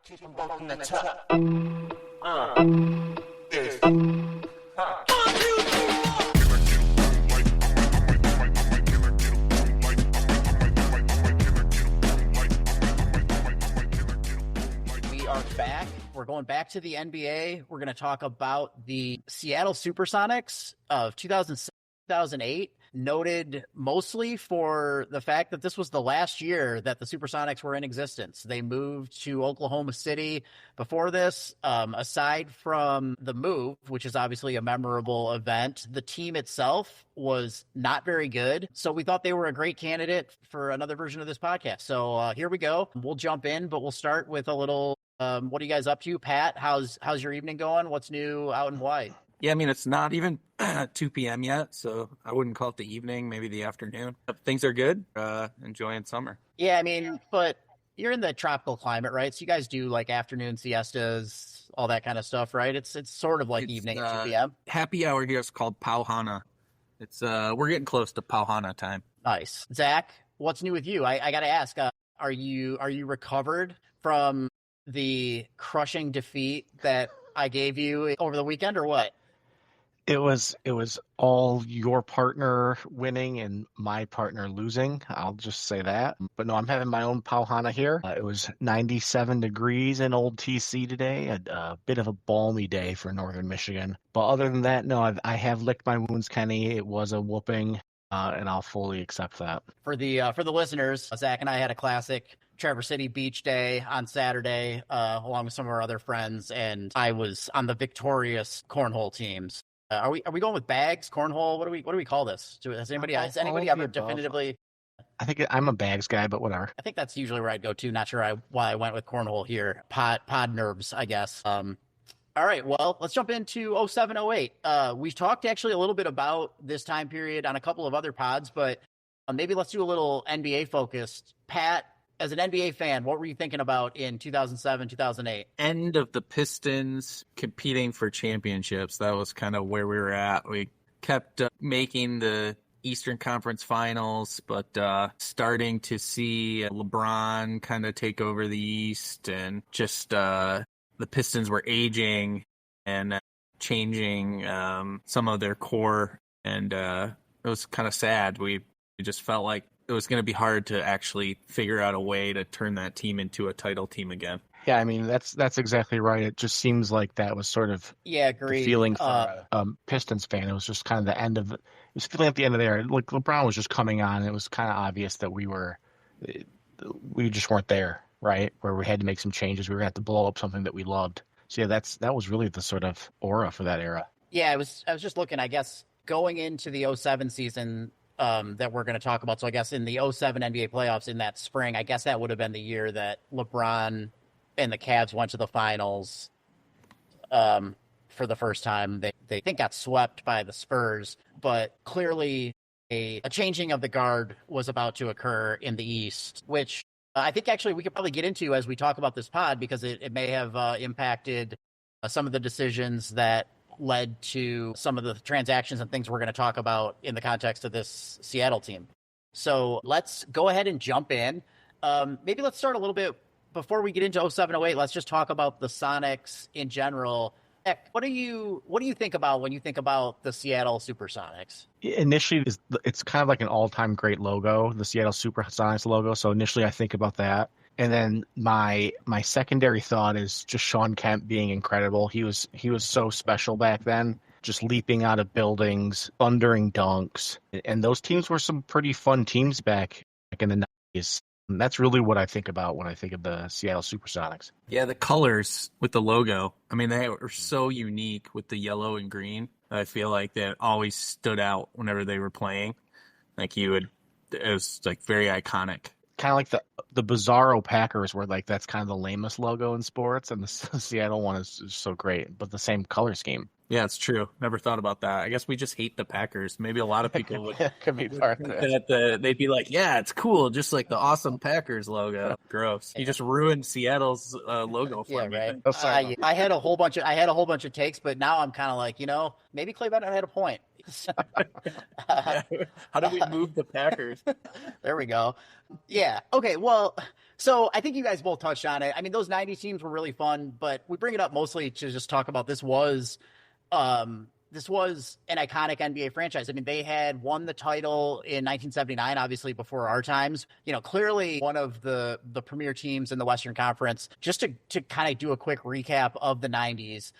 Keep them both in the top. This. We are back. We're going back to the NBA. We're going to talk about the Seattle Supersonics of 2007-2008, noted mostly for the fact that this was the last year that the Supersonics were in existence. They moved to Oklahoma City before this. Aside from the move, which is obviously a memorable event, the team itself was not very good. So we thought they were a great candidate for another version of this podcast. So here we go. We'll jump in, but we'll start with a little, what are you guys up to? Pat, how's your evening going? What's new out in Hawaii? Yeah, I mean, it's not even 2 p.m. yet, so I wouldn't call it the evening, maybe the afternoon. Things are good. Enjoying summer. Yeah, I mean, but you're in the tropical climate, right? So you guys do like afternoon siestas, all that kind of stuff, right? It's sort of like evening at 2 p.m. Happy hour here is called Pauhana. It's we're getting close to Pauhana time. Nice. Zach, what's new with you? I got to ask, are you recovered from the crushing defeat that I gave you over the weekend or what? It was all your partner winning and my partner losing. I'll just say that. But no, I'm having my own Pauhana here. It was 97 degrees in Old TC today, a bit of a balmy day for Northern Michigan. But other than that, no, I have licked my wounds, Kenny. It was a whooping, and I'll fully accept that. For the listeners, Zach and I had a classic Traverse City Beach Day on Saturday, along with some of our other friends, and I was on the victorious cornhole teams. Are we going with bags, cornhole? What do we call this? Has anybody ever definitively? I think I'm a bags guy, but whatever. I think that's usually where I'd go to. Not sure why I went with cornhole here. Pod nerds, I guess. All right, well, let's jump into 07-08. We talked actually a little bit about this time period on a couple of other pods, but maybe let's do a little NBA focused. Pat, as an NBA fan, what were you thinking about in 2007, 2008? End of the Pistons competing for championships. That was kind of where we were at. We kept making the Eastern Conference Finals, but starting to see LeBron kind of take over the East, and just the Pistons were aging and changing some of their core, and it was kind of sad. We just felt like it was going to be hard to actually figure out a way to turn that team into a title team again. Yeah, I mean, that's exactly right. It just seems like that was sort of the feeling for a Pistons fan. It was just kind of the end of it. It was feeling at the end of the era. Like LeBron was just coming on. It was kind of obvious that we just weren't there, right? Where we had to make some changes. We were going to have to blow up something that we loved. So yeah, that was really the sort of aura for that era. Yeah, I was just looking, I guess, going into the 07 season, that we're going to talk about. So I guess in the 07 NBA playoffs in that spring, I guess that would have been the year that LeBron and the Cavs went to the finals for the first time. They think got swept by the Spurs, but clearly a changing of the guard was about to occur in the East, which I think actually we could probably get into as we talk about this pod, because it may have impacted some of the decisions that led to some of the transactions and things we're going to talk about in the context of this Seattle team. So let's go ahead and jump in. Maybe let's start a little bit before we get into 07-08. Let's just talk about the Sonics in general. Heck, what do you think about when you think about the Seattle Supersonics? Initially, it's kind of like an all-time great logo, the Seattle Supersonics logo. So initially I think about that. And then my secondary thought is just Sean Kemp being incredible. He was so special back then, just leaping out of buildings, thundering dunks. And those teams were some pretty fun teams back in the 90s. And that's really what I think about when I think of the Seattle Supersonics. Yeah, the colors with the logo. I mean, they were so unique with the yellow and green. I feel like that always stood out whenever they were playing. Like it was like very iconic. Kind of like the Bizarro Packers, where like that's kind of the lamest logo in sports, and the Seattle one is so great, but the same color scheme. Yeah, it's true. Never thought about that. I guess we just hate the Packers. Maybe a lot of people would. Could be part of it. They'd be like, "Yeah, it's cool, just like the awesome Packers logo." Gross. You just ruined Seattle's logo for me. Right. I had a whole bunch of takes, but now I'm kind of like, maybe Clay Bennett had a point. How do we move the Packers? There we go. Yeah. Okay. Well, so I think you guys both touched on it. I mean, those 90 teams were really fun, but we bring it up mostly to just talk about this was an iconic NBA franchise. I mean, they had won the title in 1979, obviously before our times. You know, clearly one of the premier teams in the Western Conference. Just to kind of do a quick recap of the 90s.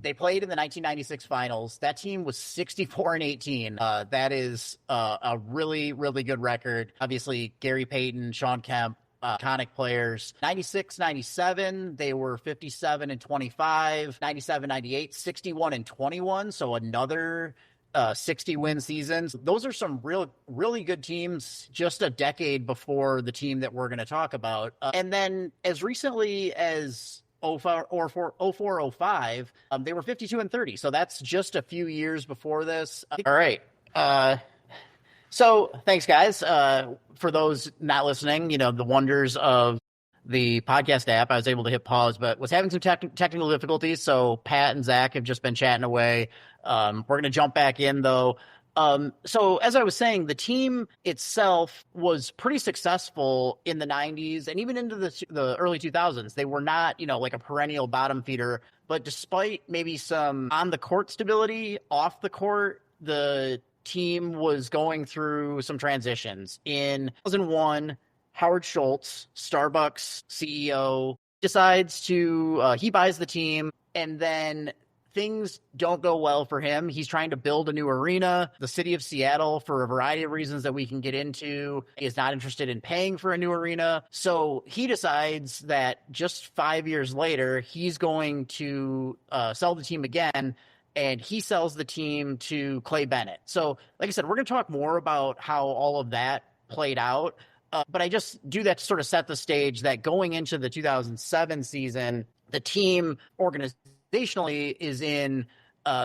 They played in the 1996 finals. That team was 64-18. That is a really, really good record. Obviously, Gary Payton, Sean Kemp, iconic players. 96, 97, they were 57-25. 97, 98, 61-21. So another 60-win seasons. Those are some really good teams just a decade before the team that we're going to talk about. And then as recently as 04-05, they were 52-30. So that's just a few years before this. All right. So thanks, guys. For those not listening, you know, the wonders of the podcast app, I was able to hit pause, but was having some technical difficulties. So Pat and Zach have just been chatting away. We're going to jump back in, though. So as I was saying, the team itself was pretty successful in the 90s and even into the early 2000s. They were not, you know, like a perennial bottom feeder, but despite maybe some on the court stability, off the court, the team was going through some transitions. In 2001, Howard Schultz, Starbucks CEO, decides to he buys the team, and then things don't go well for him. He's trying to build a new arena. The city of Seattle, for a variety of reasons that we can get into, is not interested in paying for a new arena. So he decides that just 5 years later, he's going to sell the team again, and he sells the team to Clay Bennett. So, like I said, we're going to talk more about how all of that played out. But I just do that to sort of set the stage that going into the 2007 season, the team organizationally is in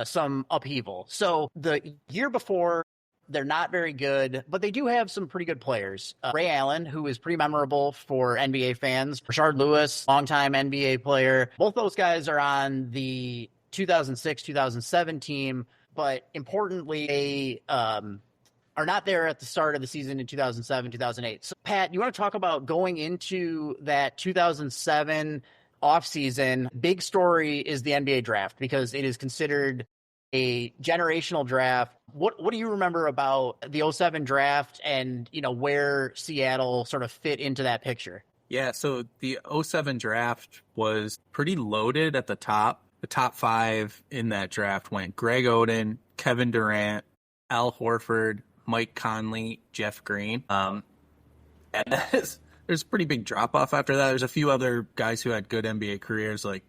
some upheaval. So the year before, they're not very good, but they do have some pretty good players. Ray Allen, who is pretty memorable for NBA fans. Rashard Lewis, longtime NBA player. Both those guys are on the 2006-2007 team, but importantly, they are not there at the start of the season in 2007-2008. So, Pat, you want to talk about going into that 2007 offseason? Big story is the NBA draft because it is considered a generational draft. What do you remember about the 07 draft and, you know, where Seattle sort of fit into that picture? Yeah, so the 07 draft was pretty loaded at the top. The top five in that draft went Greg Oden, Kevin Durant, Al Horford, Mike Conley, Jeff Green. And there's a pretty big drop-off after that. There's a few other guys who had good NBA careers, like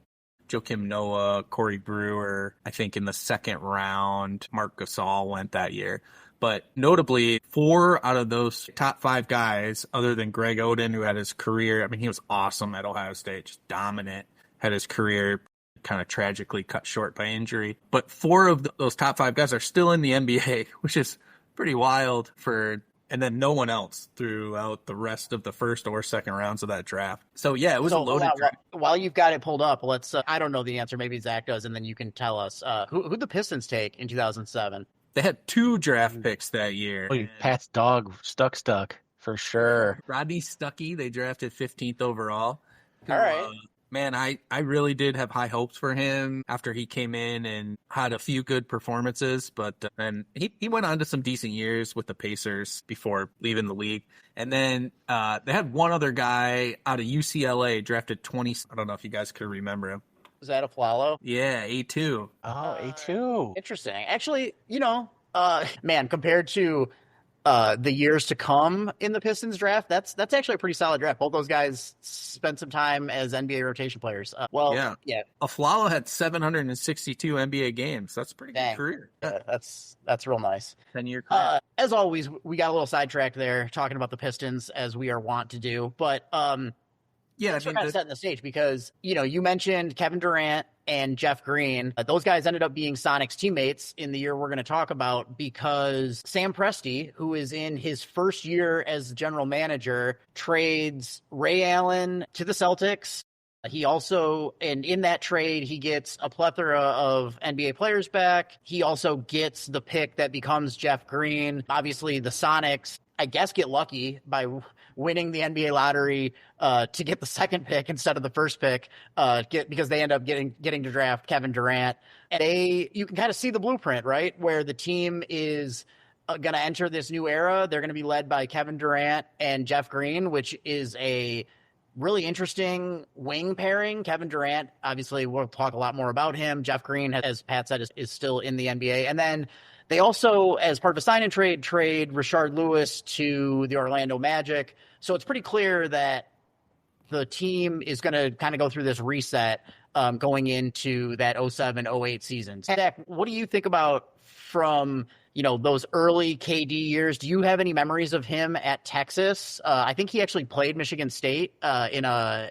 Joakim Noah, Corey Brewer. I think in the second round, Marc Gasol went that year. But notably, 4 out of those top 5 guys, other than Greg Oden, who had his career, I mean, he was awesome at Ohio State, just dominant, had his career kind of tragically cut short by injury. But 4 of those top 5 guys are still in the NBA, which is pretty wild and then no one else throughout the rest of the first or second rounds of that draft. So yeah, it was a loaded draft. While you've got it pulled up, let's, I don't know the answer, maybe Zach does, and then you can tell us, who'd the Pistons take in 2007? They had 2 draft picks that year. Oh, Pat's dog, Stuck, for sure. Rodney Stuckey, they drafted 15th overall. All right. Man, I really did have high hopes for him after he came in and had a few good performances, but then he went on to some decent years with the Pacers before leaving the league. And then they had one other guy out of UCLA drafted 20. I don't know if you guys could remember him. Was that Aflalo? Yeah, A2. Oh, A2. Interesting. Actually, you know, man, compared to the years to come in the Pistons draft, that's actually a pretty solid draft. Both those guys spent some time as NBA rotation players. Yeah. Aflalo had 762 NBA games. That's a pretty good career. That's real nice. 10-year career. As always, we got a little sidetracked there talking about the Pistons as we are wont to do, but yeah, we're kind of setting the stage because, you know, you mentioned Kevin Durant and Jeff Green. Those guys ended up being Sonics teammates in the year we're going to talk about because Sam Presti, who is in his first year as general manager, trades Ray Allen to the Celtics, He also, and in that trade, he gets a plethora of NBA players back. He also gets the pick that becomes Jeff Green. Obviously, the Sonics, I guess, get lucky by winning the NBA lottery to get the second pick instead of the first pick, because they end up getting to draft Kevin Durant. And you can kind of see the blueprint, right, where the team is going to enter this new era. They're going to be led by Kevin Durant and Jeff Green, which is a really interesting wing pairing. Kevin Durant, obviously, we'll talk a lot more about him. Jeff Green, as Pat said, is still in the NBA. And then they also, as part of a sign-and trade Rashard Lewis to the Orlando Magic. So it's pretty clear that the team is going to kind of go through this reset going into that 07-08 season. Zach, what do you think about from those early KD years? Do you have any memories of him at Texas? I think he actually played Michigan State go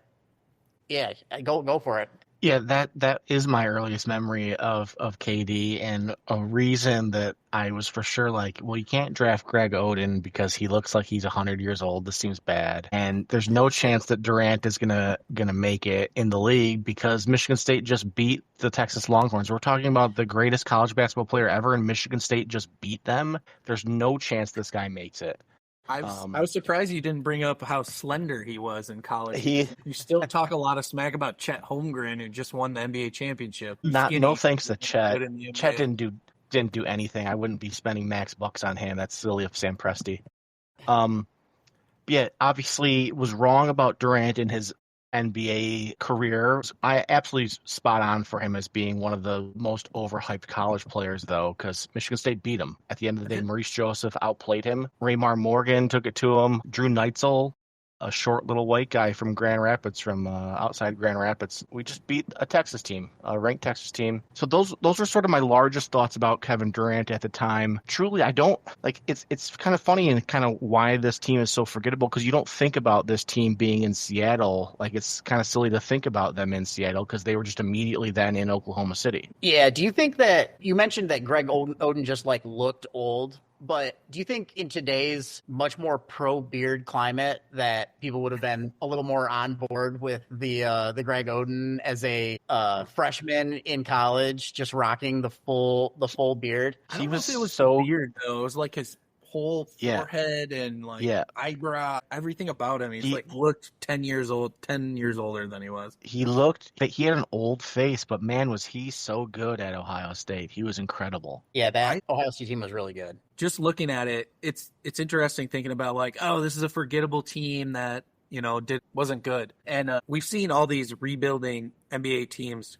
for it. Yeah, that is my earliest memory of KD, and a reason that I was for sure like, well, you can't draft Greg Oden because he looks like he's 100 years old. This seems bad, and there's no chance that Durant is gonna make it in the league because Michigan State just beat the Texas Longhorns. We're talking about the greatest college basketball player ever, and Michigan State just beat them. There's no chance this guy makes it. I was surprised you didn't bring up how slender he was in college. You still talk a lot of smack about Chet Holmgren, who just won the NBA championship. No thanks to Chet. Chet didn't do anything. I wouldn't be spending max bucks on him. That's silly of Sam Presti. Yeah, obviously was wrong about Durant in his NBA career. I absolutely spot on for him as being one of the most overhyped college players, though, because Michigan State beat him. At the end of the day, Maurice Joseph outplayed him. Raymar Morgan took it to him. Drew Neitzel, a short little white guy from Grand Rapids, from outside Grand Rapids. We just beat a Texas team, a ranked Texas team. So those were sort of my largest thoughts about Kevin Durant at the time. Truly, I don't like it's kind of funny and kind of why this team is so forgettable, because you don't think about this team being in Seattle. Like, it's kind of silly to think about them in Seattle because they were just immediately then in Oklahoma City. Yeah. Do you think that you mentioned that Greg Oden just like looked old? But do you think in today's much more pro-beard climate that people would have been a little more on board with the Greg Oden as a freshman in college, just rocking the full beard? I don't know if it was so weird though. It was like his whole forehead and eyebrow, everything about him. He looked 10 years older than he was. He had an old face, but man, was he so good at Ohio State. He was incredible. Yeah, that Ohio State team was really good. Just looking at it, it's interesting thinking about like, oh, this is a forgettable team that wasn't good. And we've seen all these rebuilding NBA teams,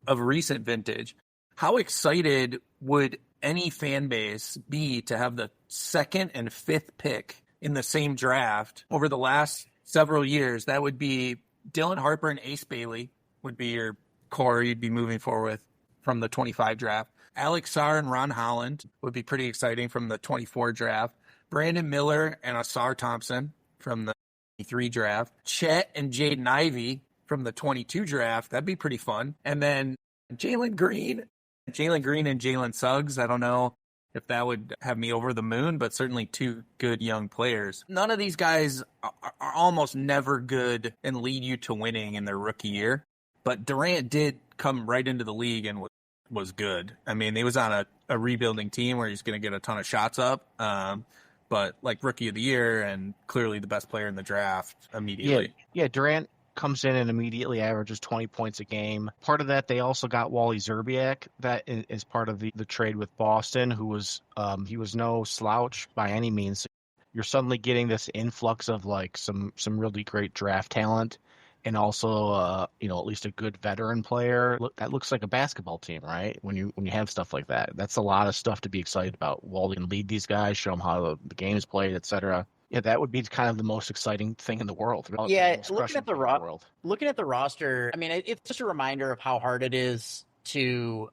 of recent vintage. How excited would any fan base be to have the second and fifth pick in the same draft over the last several years? That would be Dylan Harper and Ace Bailey would be your core you'd be moving forward with from the 25 draft. Alex Sarr and Ron Holland would be pretty exciting from the 24 draft. Brandon Miller and Asar Thompson from the 23 draft. Chet and Jaden Ivey from the 22 draft. That'd be pretty fun. And then Jalen Green and Jalen Suggs. I don't know if that would have me over the moon, but certainly two good young players. None of these guys are almost never good and lead you to winning in their rookie year. But Durant did come right into the league and was good. I mean, he was on a rebuilding team where he's going to get a ton of shots up. But like rookie of the year and clearly the best player in the draft immediately. Yeah, Durant comes in and immediately averages 20 points a game. Part of that, they also got Wally Szczerbiak. That is part of the trade with Boston, who was he was no slouch by any means. You're suddenly getting this influx of like some really great draft talent, and also at least a good veteran player. That looks like a basketball team, right? When you have stuff like that, that's a lot of stuff to be excited about. Wally can lead these guys, show them how the game is played, etc. Yeah, that would be kind of the most exciting thing in the world. Yeah, looking at the roster, I mean, it's just a reminder of how hard it is to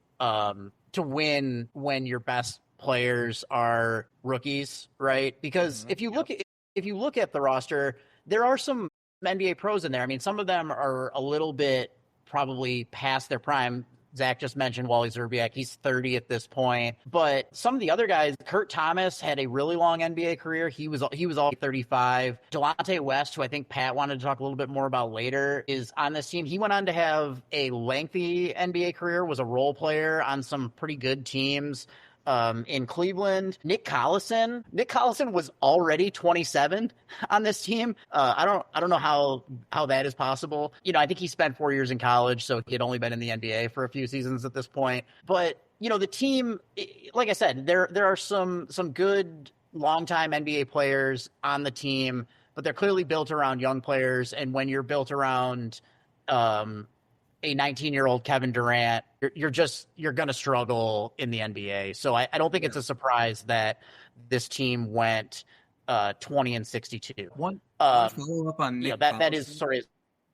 win when your best players are rookies, right? Because if you look at the roster, there are some NBA pros in there. I mean, some of them are a little bit probably past their prime. Zach just mentioned Wally Szczerbiak. He's 30 at this point. But some of the other guys, Kurt Thomas had a really long NBA career. He was all 35. Delonte West, who I think Pat wanted to talk a little bit more about later, is on this team. He went on to have a lengthy NBA career, was a role player on some pretty good teams. In Cleveland, Nick Collison was already 27 on this team. I don't know how that is possible. I think he spent 4 years in college, so he had only been in the NBA for a few seasons at this point. But the team, like I said, there are some good longtime NBA players on the team, but they're clearly built around young players. And when you're built around a 19-year-old Kevin Durant, you're going to struggle in the NBA. So I don't think it's a surprise that this team went 20-62. One follow up on Nick that is sort of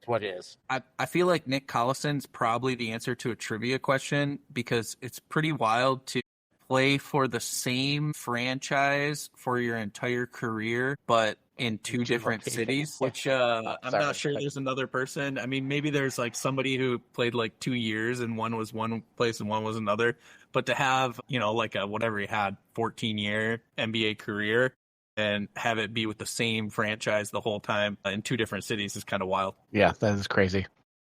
what it is. I feel like Nick Collison's probably the answer to a trivia question, because it's pretty wild to play for the same franchise for your entire career, but in two different cities, which I'm not sure there's another person. I mean, maybe there's like somebody who played like 2 years and one was one place and one was another. But to have, like a whatever he had, 14-year NBA career and have it be with the same franchise the whole time in two different cities is kind of wild. Yeah, that is crazy.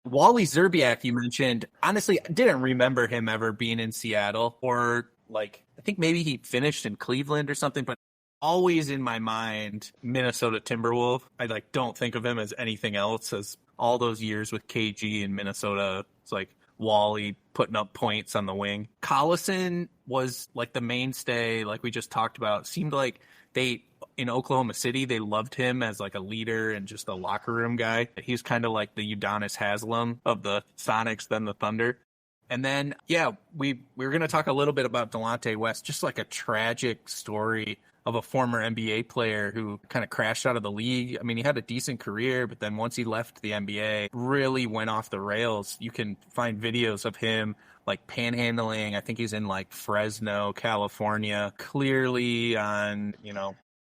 Wally Szczerbiak, you mentioned, honestly, I didn't remember him ever being in Seattle, or like, I think maybe he finished in Cleveland or something, but always in my mind, Minnesota Timberwolf. I don't think of him as anything else, as all those years with KG in Minnesota. It's like Wally putting up points on the wing. Collison was like the mainstay, like we just talked about. Seemed like in Oklahoma City, they loved him as like a leader and just a locker room guy. He's kind of like the Udonis Haslem of the Sonics, then the Thunder. And then, we were going to talk a little bit about Delonte West, just like a tragic story of a former NBA player who kind of crashed out of the league. I mean, he had a decent career, but then once he left the NBA, really went off the rails. You can find videos of him like panhandling. I think he's in like Fresno, California, clearly on,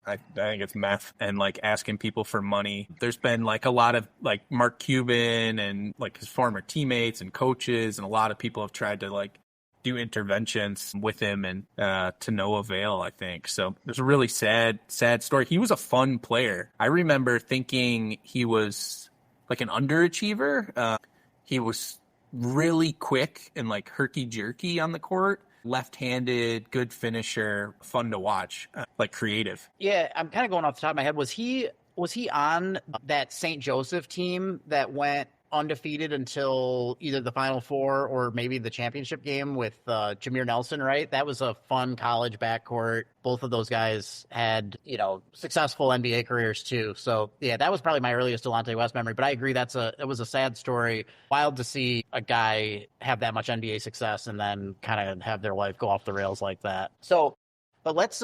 I think it's meth, and like asking people for money. There's been like a lot of like Mark Cuban and like his former teammates and coaches, and a lot of people have tried to like do interventions with him, and to no avail, I think. So there's a really sad story. He was a fun player. I remember thinking he was like an underachiever. He was really quick and like herky-jerky on the court. Left-handed, good finisher, fun to watch, like creative. Yeah, I'm kind of going off the top of my head. Was he on that St. Joseph team that went undefeated until either the Final Four or maybe the championship game with Jameer Nelson, right? That was a fun college backcourt. Both of those guys had, successful NBA careers too. So yeah, that was probably my earliest Delonte West memory, but I agree it was a sad story. Wild to see a guy have that much NBA success and then kind of have their life go off the rails like that. So, but let's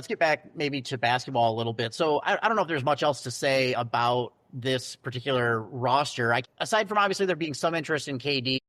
get back maybe to basketball a little bit. So I don't know if there's much else to say about this particular roster. Aside from obviously there being some interest in KD,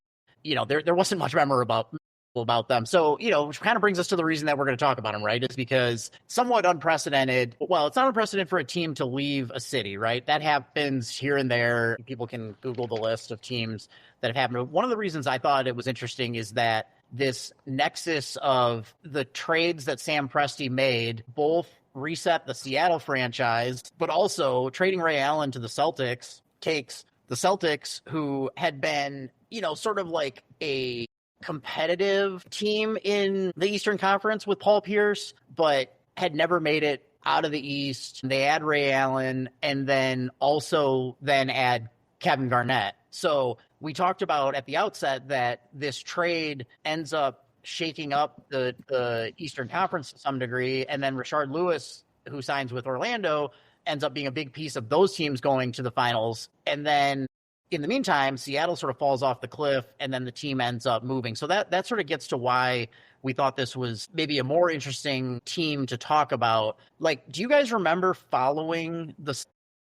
there wasn't much memorable about them. So, which kind of brings us to the reason that we're going to talk about them, right? Is because somewhat unprecedented. Well, it's not unprecedented for a team to leave a city, right? That happens here and there. People can Google the list of teams that have happened. One of the reasons I thought it was interesting is that this nexus of the trades that Sam Presti made, both reset the Seattle franchise, but also trading Ray Allen to the Celtics takes the Celtics, who had been, sort of like a competitive team in the Eastern Conference with Paul Pierce, but had never made it out of the East. They add Ray Allen and then add Kevin Garnett. So we talked about at the outset that this trade ends up shaking up the Eastern Conference to some degree, and then Rashard Lewis, who signs with Orlando, ends up being a big piece of those teams going to the finals. And then in the meantime, Seattle sort of falls off the cliff, and then the team ends up moving. So that sort of gets to why we thought this was maybe a more interesting team to talk about. Like, do you guys remember following the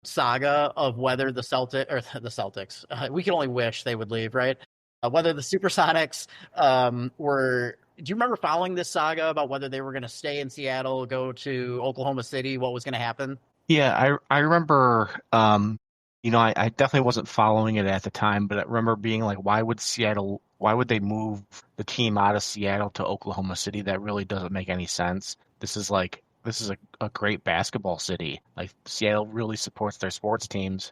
saga of whether the Celtics, we can only wish they would leave, right? Whether the Supersonics do you remember following this saga about whether they were going to stay in Seattle, go to Oklahoma City, what was going to happen? Yeah, I remember I definitely wasn't following it at the time, but I remember being like, why would they move the team out of Seattle to Oklahoma City? That really doesn't make any sense. This is a great basketball city. Like Seattle really supports their sports teams.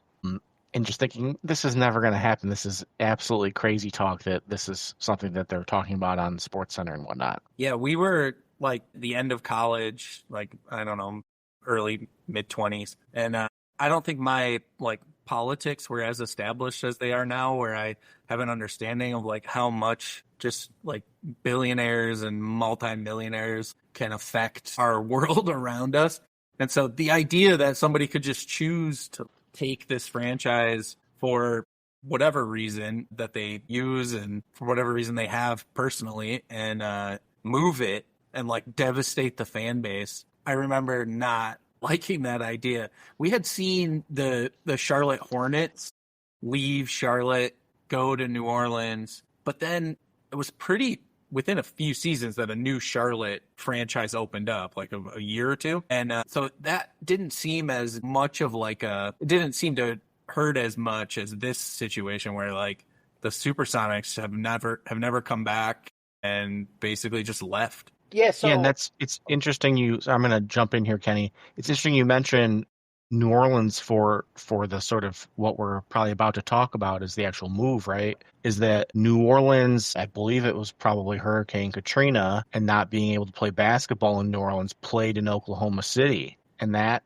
And just thinking, this is never going to happen. This is absolutely crazy talk that this is something that they're talking about on Sports Center and whatnot. Yeah, we were like the end of college, like I don't know, early mid 20s, and I don't think my like politics were as established as they are now, where I have an understanding of like how much just like billionaires and multimillionaires can affect our world around us. And so the idea that somebody could just choose to take this franchise for whatever reason that they use and for whatever reason they have personally and move it and like devastate the fan base. I remember not liking that idea. We had seen the Charlotte Hornets leave Charlotte, go to New Orleans, but then it was pretty within a few seasons that a new Charlotte franchise opened up, like a year or two. And so that didn't seem as much of like it didn't seem to hurt as much as this situation where like the Supersonics have never come back and basically just left. Yeah, so Yeah, and it's interesting. I'm going to jump in here, Kenny. It's interesting you mentioned New Orleans for the sort of what we're probably about to talk about is the actual move, right? Is that New Orleans, I believe it was probably Hurricane Katrina, and not being able to play basketball in New Orleans, played in Oklahoma City. And that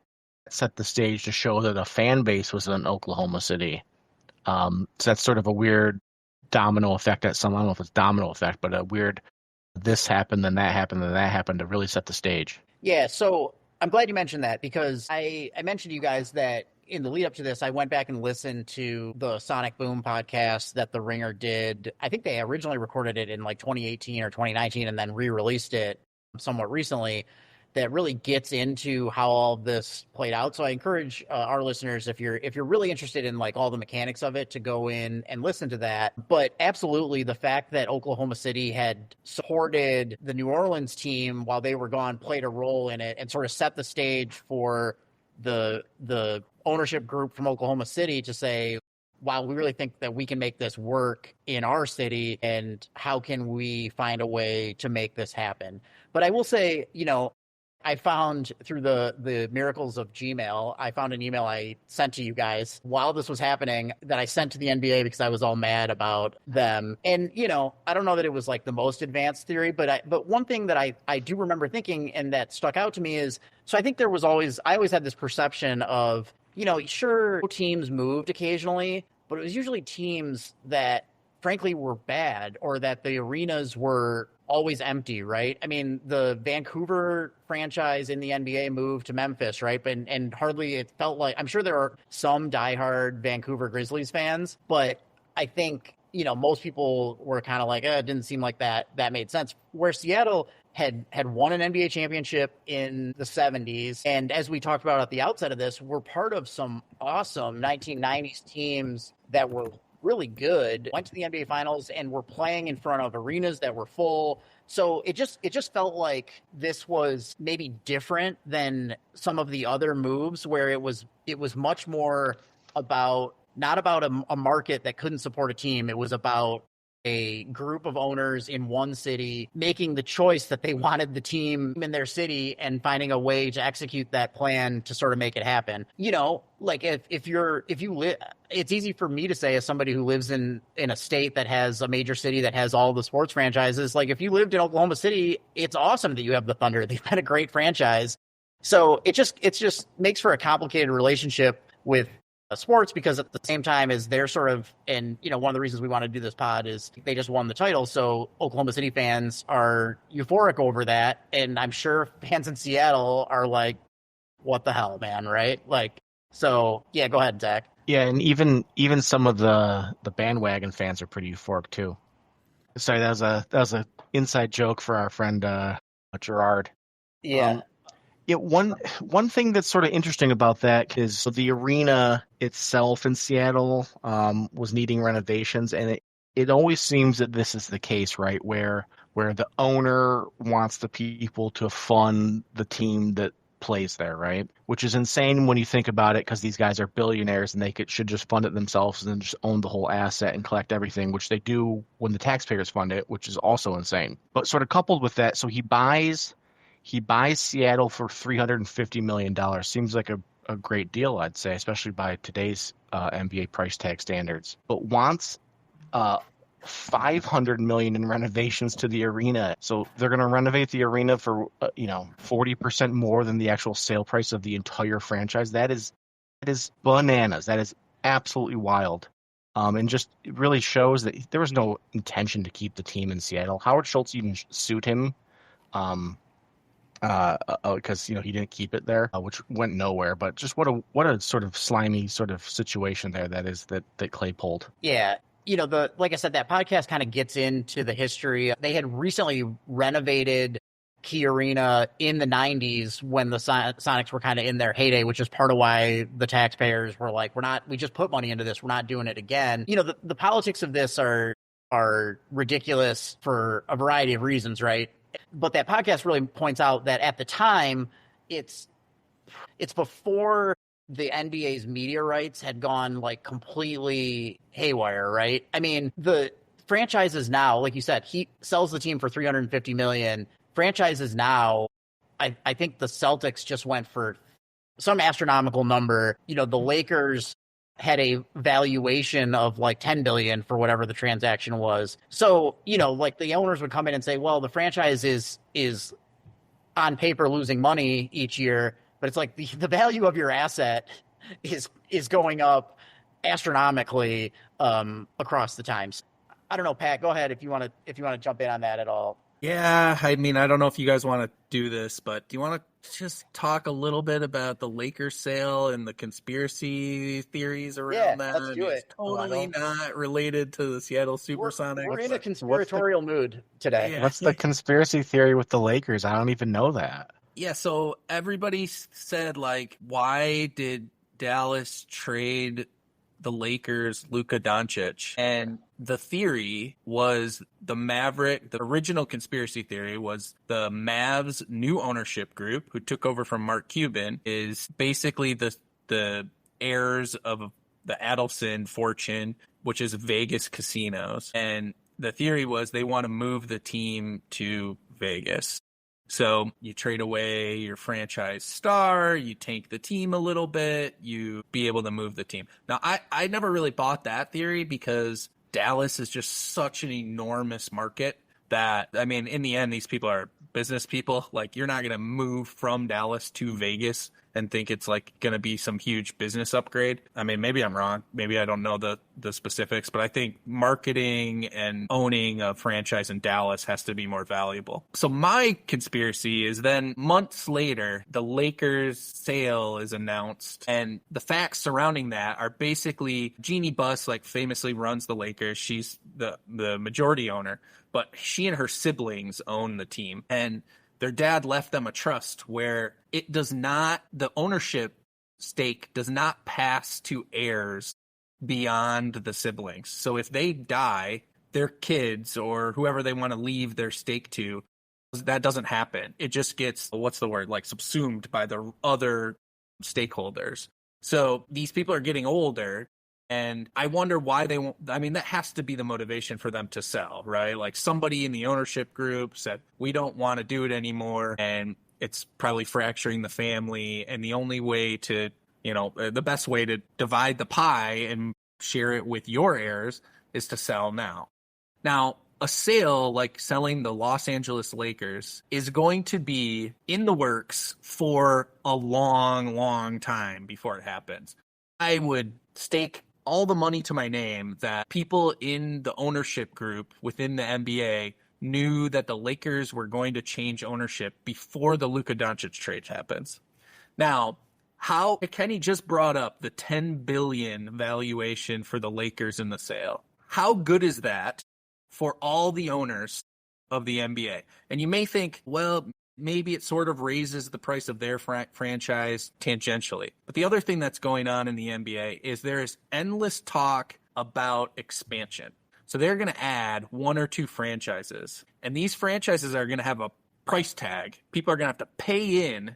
set the stage to show that a fan base was in Oklahoma City. So that's sort of a weird domino effect I don't know if it's domino effect, but a weird this happened, then that happened, then that happened to really set the stage. yeah, so I'm glad you mentioned that because I mentioned to you guys that in the lead up to this, I went back and listened to the Sonic Boom podcast that The Ringer did. I think they originally recorded it in like 2018 or 2019 and then re-released it somewhat recently. That really gets into how all of this played out. So I encourage our listeners, if you're really interested in like all the mechanics of it, to go in and listen to that. But absolutely, the fact that Oklahoma City had supported the New Orleans team while they were gone played a role in it and sort of set the stage for the ownership group from Oklahoma City to say, wow, we really think that we can make this work in our city, and how can we find a way to make this happen? But I will say, I found through the miracles of Gmail, I found an email I sent to you guys while this was happening that I sent to the NBA because I was all mad about them. And, I don't know that it was like the most advanced theory, but one thing that I do remember thinking and that stuck out to me is, so I think I always had this perception of, sure, teams moved occasionally, but it was usually teams that frankly were bad or that the arenas were always empty, right? I mean, the Vancouver franchise in the NBA moved to Memphis, right? And hardly it felt like, I'm sure there are some diehard Vancouver Grizzlies fans, but I think, most people were kind of like, it didn't seem like that made sense. Where Seattle had won an NBA championship in the 70s. And as we talked about at the outset of this, we're part of some awesome 1990s teams that were really good, went to the NBA Finals, and were playing in front of arenas that were full. So it just felt like this was maybe different than some of the other moves where it was much more about not about a market that couldn't support a team. It was about a group of owners in one city making the choice that they wanted the team in their city and finding a way to execute that plan to sort of make it happen. Like if you live, it's easy for me to say as somebody who lives in a state that has a major city that has all the sports franchises. Like if you lived in Oklahoma City, it's awesome that you have the Thunder. They've been a great franchise. So it just makes for a complicated relationship with sports because at the same time as they're sort of, and one of the reasons we want to do this pod is they just won the title, so Oklahoma City fans are euphoric over that, and I'm sure fans in Seattle are like, what the hell, man, right? Like, so yeah, go ahead, Zach. Yeah, and even some of the bandwagon fans are pretty euphoric too. Sorry, that was a inside joke for our friend Gerard. Yeah. Yeah, one thing that's sort of interesting about that is the arena itself in Seattle was needing renovations, and it always seems that this is the case, right? Where the owner wants the people to fund the team that plays there, right? Which is insane when you think about it, because these guys are billionaires and should just fund it themselves and then just own the whole asset and collect everything, which they do when the taxpayers fund it, which is also insane. But sort of coupled with that, so he buys Seattle for $350 million. Seems like a great deal, I'd say, especially by today's NBA price tag standards. But wants $500 million in renovations to the arena. So they're going to renovate the arena for 40% more than the actual sale price of the entire franchise. That is bananas. That is absolutely wild. And just it really shows that there was no intention to keep the team in Seattle. Howard Schultz even sued him because he didn't keep it there, which went nowhere. But just what a sort of slimy sort of situation there that Clay pulled. Yeah. Like I said, that podcast kind of gets into the history. They had recently renovated Key Arena in the 90s when the Sonics were kind of in their heyday, which is part of why the taxpayers were like, we just put money into this. We're not doing it again. The politics of this are ridiculous for a variety of reasons, right? But that podcast really points out that at the time, it's before the NBA's media rights had gone like completely haywire, right? I mean, the franchises now, like you said, he sells the team for $350 million. Franchises now, I think the Celtics just went for some astronomical number. The Lakers had a valuation of like $10 billion for whatever the transaction was. So, like the owners would come in and say, well, the franchise is on paper losing money each year, but it's like the value of your asset is going up astronomically across the times. I don't know, Pat, go ahead if you want to jump in on that at all. Yeah, I mean, I don't know if you guys want to do this, but do you want to just talk a little bit about the Lakers sale and the conspiracy theories around that? Let's do it. It's totally not related to the Seattle Supersonics. We're in a conspiratorial mood today. Yeah. What's the conspiracy theory with the Lakers? I don't even know that. Yeah, so everybody said, like, why did Dallas trade the Lakers Luka Doncic? And the theory was the original conspiracy theory was the Mavs new ownership group who took over from Mark Cuban is basically the heirs of the Adelson fortune, which is Vegas casinos. And the theory was they want to move the team to Vegas. So you trade away your franchise star, you tank the team a little bit, you be able to move the team. Now, I never really bought that theory because Dallas is just such an enormous market that, I mean, in the end, these people are business people. Like, you're not going to move from Dallas to Vegas and think it's like going to be some huge business upgrade. I mean, maybe I'm wrong. Maybe I don't know the specifics, but I think marketing and owning a franchise in Dallas has to be more valuable. So my conspiracy is then months later, the Lakers sale is announced, and the facts surrounding that are basically Jeannie Buss, like, famously runs the Lakers. She's the majority owner, but she and her siblings own the team, and their dad left them a trust where the ownership stake does not pass to heirs beyond the siblings. So if they die, their kids or whoever they want to leave their stake to, that doesn't happen. It just gets, like, subsumed by the other stakeholders. So these people are getting older. And I wonder why they won't. I mean, that has to be the motivation for them to sell, right? Like, somebody in the ownership group said, we don't want to do it anymore. And it's probably fracturing the family. And the only way to, the best way to divide the pie and share it with your heirs is to sell now. Now, a sale like selling the Los Angeles Lakers is going to be in the works for a long, long time before it happens. I would stake all the money to my name that people in the ownership group within the NBA knew that the Lakers were going to change ownership before the Luka Doncic trade happens. Now, how Kenny just brought up the $10 billion valuation for the Lakers in the sale. How good is that for all the owners of the NBA? And you may think, well, maybe it sort of raises the price of their franchise tangentially. But the other thing that's going on in the NBA is there is endless talk about expansion. So they're going to add one or two franchises. And these franchises are going to have a price tag. People are going to have to pay in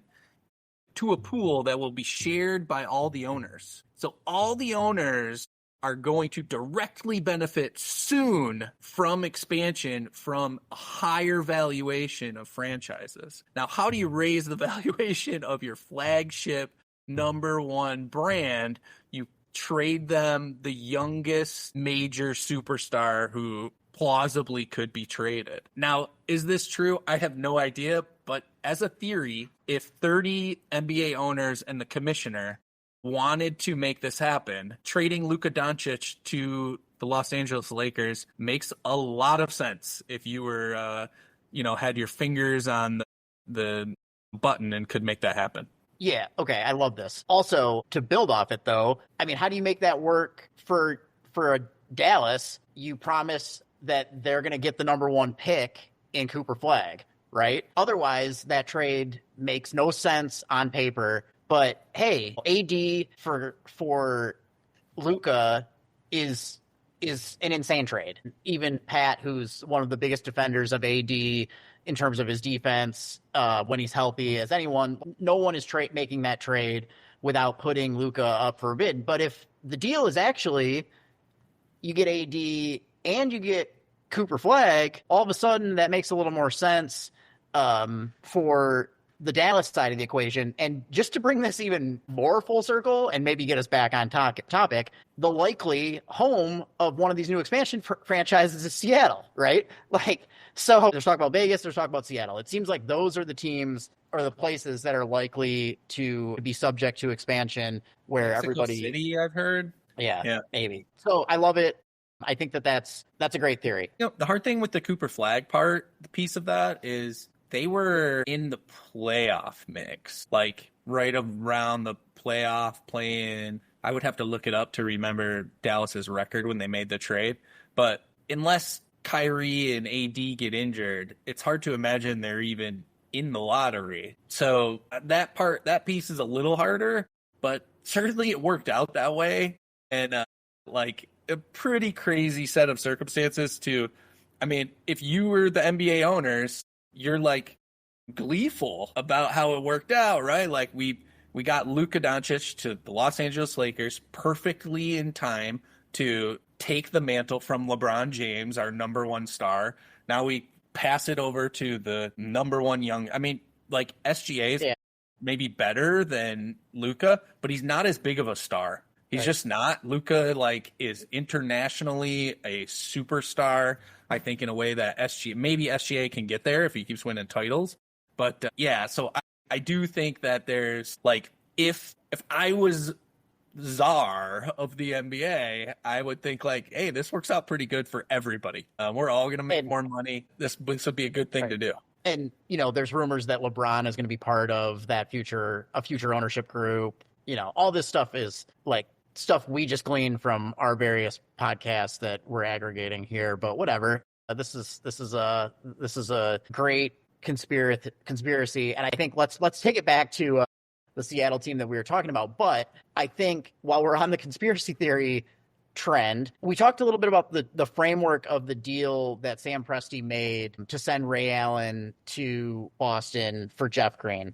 to a pool that will be shared by all the owners. So all the owners are going to directly benefit soon from expansion, from a higher valuation of franchises. Now, how do you raise the valuation of your flagship number one brand? You trade them the youngest major superstar who plausibly could be traded. Now, is this true? I have no idea, but as a theory, if 30 NBA owners and the commissioner wanted to make this happen, trading Luka Doncic to the Los Angeles Lakers makes a lot of sense if you were, had your fingers on the button and could make that happen. Yeah, okay, I love this. Also, to build off it, though, I mean, how do you make that work for a Dallas? You promise that they're going to get the number one pick in Cooper Flag, right? Otherwise, that trade makes no sense on paper. But hey, AD for Luka is an insane trade. Even Pat, who's one of the biggest defenders of AD in terms of his defense when he's healthy as anyone, no one is making that trade without putting Luka up for a bid. But if the deal is actually you get AD and you get Cooper Flag, all of a sudden that makes a little more sense for the Dallas side of the equation. And just to bring this even more full circle and maybe get us back on topic, the likely home of one of these new expansion franchises is Seattle, right? Like, so there's talk about Vegas, there's talk about Seattle. It seems like those are the teams or the places that are likely to be subject to expansion where Mexico everybody... City, I've heard. Yeah, maybe. So I love it. I think that's a great theory. The hard thing with the Cooper Flag the piece of that is they were in the playoff mix, like right around the playoff play-in. I would have to look it up to remember Dallas's record when they made the trade. But unless Kyrie and AD get injured, it's hard to imagine they're even in the lottery. So that piece is a little harder, but certainly it worked out that way. And a pretty crazy set of circumstances if you were the NBA owners, you're like gleeful about how it worked out, right? Like we got Luka Doncic to the Los Angeles Lakers perfectly in time to take the mantle from LeBron James, our number one star. Now we pass it over to the number one SGA is maybe better than Luka, but he's not as big of a star. He's just not. Luka is internationally a superstar, I think, in a way that SGA can get there if he keeps winning titles. But so I do think that there's if I was czar of the NBA, I would think hey, this works out pretty good for everybody. We're all going to make more money. This would be a good thing to do. And there's rumors that LeBron is going to be part of a future ownership group. All this stuff is stuff we just gleaned from our various podcasts that we're aggregating here, but whatever. This is a great conspiracy, and I think let's take it back to the Seattle team that we were talking about. But I think while we're on the conspiracy theory trend, we talked a little bit about the framework of the deal that Sam Presti made to send Ray Allen to Boston for Jeff Green.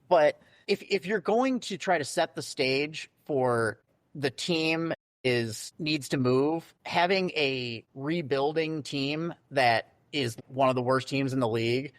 But if you're going to try to set the stage for the team needs to move, having a rebuilding team that is one of the worst teams in the league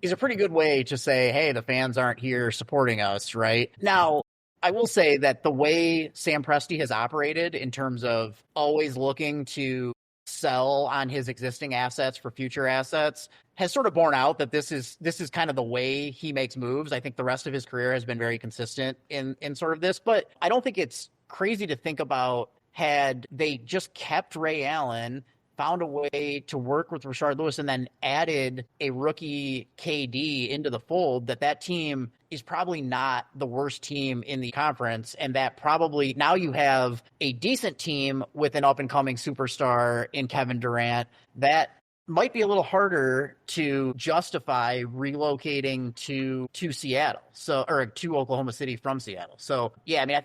is a pretty good way to say, hey, the fans aren't here supporting us, right? Now, I will say that the way Sam Presti has operated in terms of always looking to sell on his existing assets for future assets has sort of borne out that this is kind of the way he makes moves. I think the rest of his career has been very consistent in sort of this, but I don't think it's crazy to think about had they just kept Ray Allen, found a way to work with Rashard Lewis, and then added a rookie KD into the fold, that team is probably not the worst team in the conference. And that probably now you have a decent team with an up-and-coming superstar in Kevin Durant that might be a little harder to justify relocating to Seattle, or to Oklahoma City from Seattle. So, yeah, I mean, I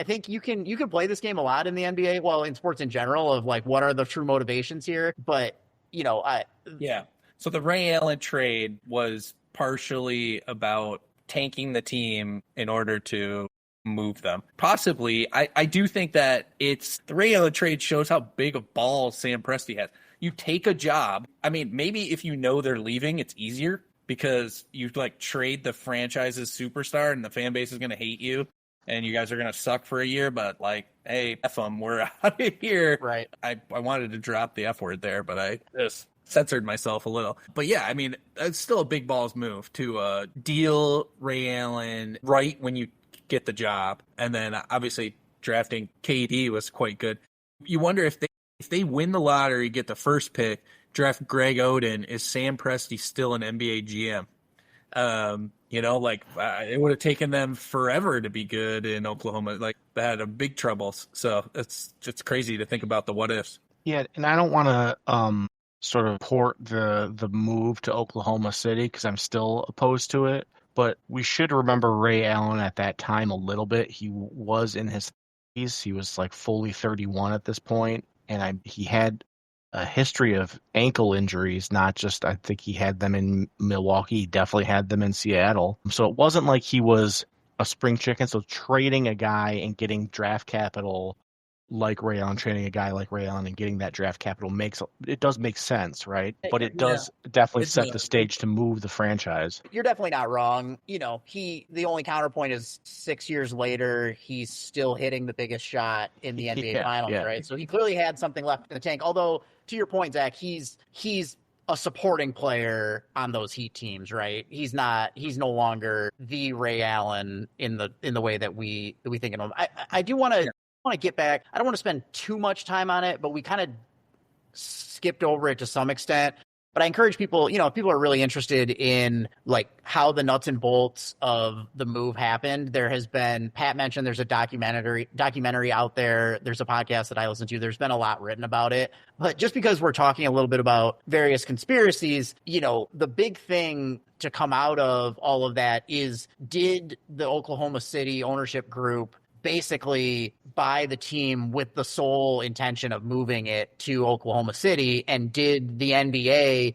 think you can play this game a lot in the NBA, well, in sports in general, of what are the true motivations here. But, So the Ray Allen trade was partially about tanking the team in order to move them. Possibly, I do think that it's the Ray Allen trade shows how big of balls Sam Presti has. You take a job. I mean, maybe if you know they're leaving, it's easier because you like trade the franchise's superstar and the fan base is going to hate you and you guys are going to suck for a year. But like, hey, F them, we're out of here. Right. I wanted to drop the F word there, but I just censored myself a little. But yeah, I mean, it's still a big balls move to deal Ray Allen right when you get the job. And then obviously drafting KD was quite good. You wonder if they win the lottery, get the first pick, draft Greg Oden, is Sam Presti still an NBA GM? It would have taken them forever to be good in Oklahoma. Like, they had a big troubles. So it's crazy to think about the what ifs. Yeah, and I don't want to sort of port the move to Oklahoma City because I'm still opposed to it. But we should remember Ray Allen at that time a little bit. He was in his 30s. He was like fully 31 at this point. And he had a history of ankle injuries, not just, I think he had them in Milwaukee. He definitely had them in Seattle. So it wasn't like he was a spring chicken. So trading a guy and getting draft capital like Ray Allen, trading a guy like Ray Allen and getting that draft capital does make sense, right? But it does definitely set the stage to move the franchise. You're definitely not wrong. You know, the only counterpoint is 6 years later, he's still hitting the biggest shot in the NBA Finals, right? So he clearly had something left in the tank. Although, to your point, Zach, he's a supporting player on those Heat teams, right? He's no longer the Ray Allen in the way that we think of him. I do want to get back. I don't want to spend too much time on it, but we kind of skipped over it to some extent. But I encourage people, if people are really interested in like how the nuts and bolts of the move happened, there has been, Pat mentioned there's a documentary out there. There's a podcast that I listen to. There's been a lot written about it. But just because we're talking a little bit about various conspiracies, the big thing to come out of all of that is, did the Oklahoma City ownership group basically buy the team with the sole intention of moving it to Oklahoma City? And did the NBA,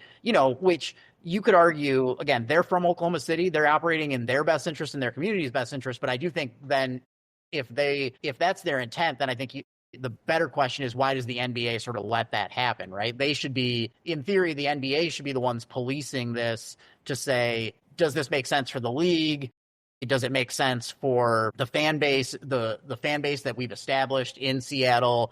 which you could argue, again, they're from Oklahoma City, they're operating in their best interest and their community's best interest. But I do think then if that's their intent, then I think the better question is, why does the NBA sort of let that happen, right? They should be, in theory, the NBA should be the ones policing this to say, does this make sense for the league? Does it make sense for the fan base, the fan base that we've established in Seattle?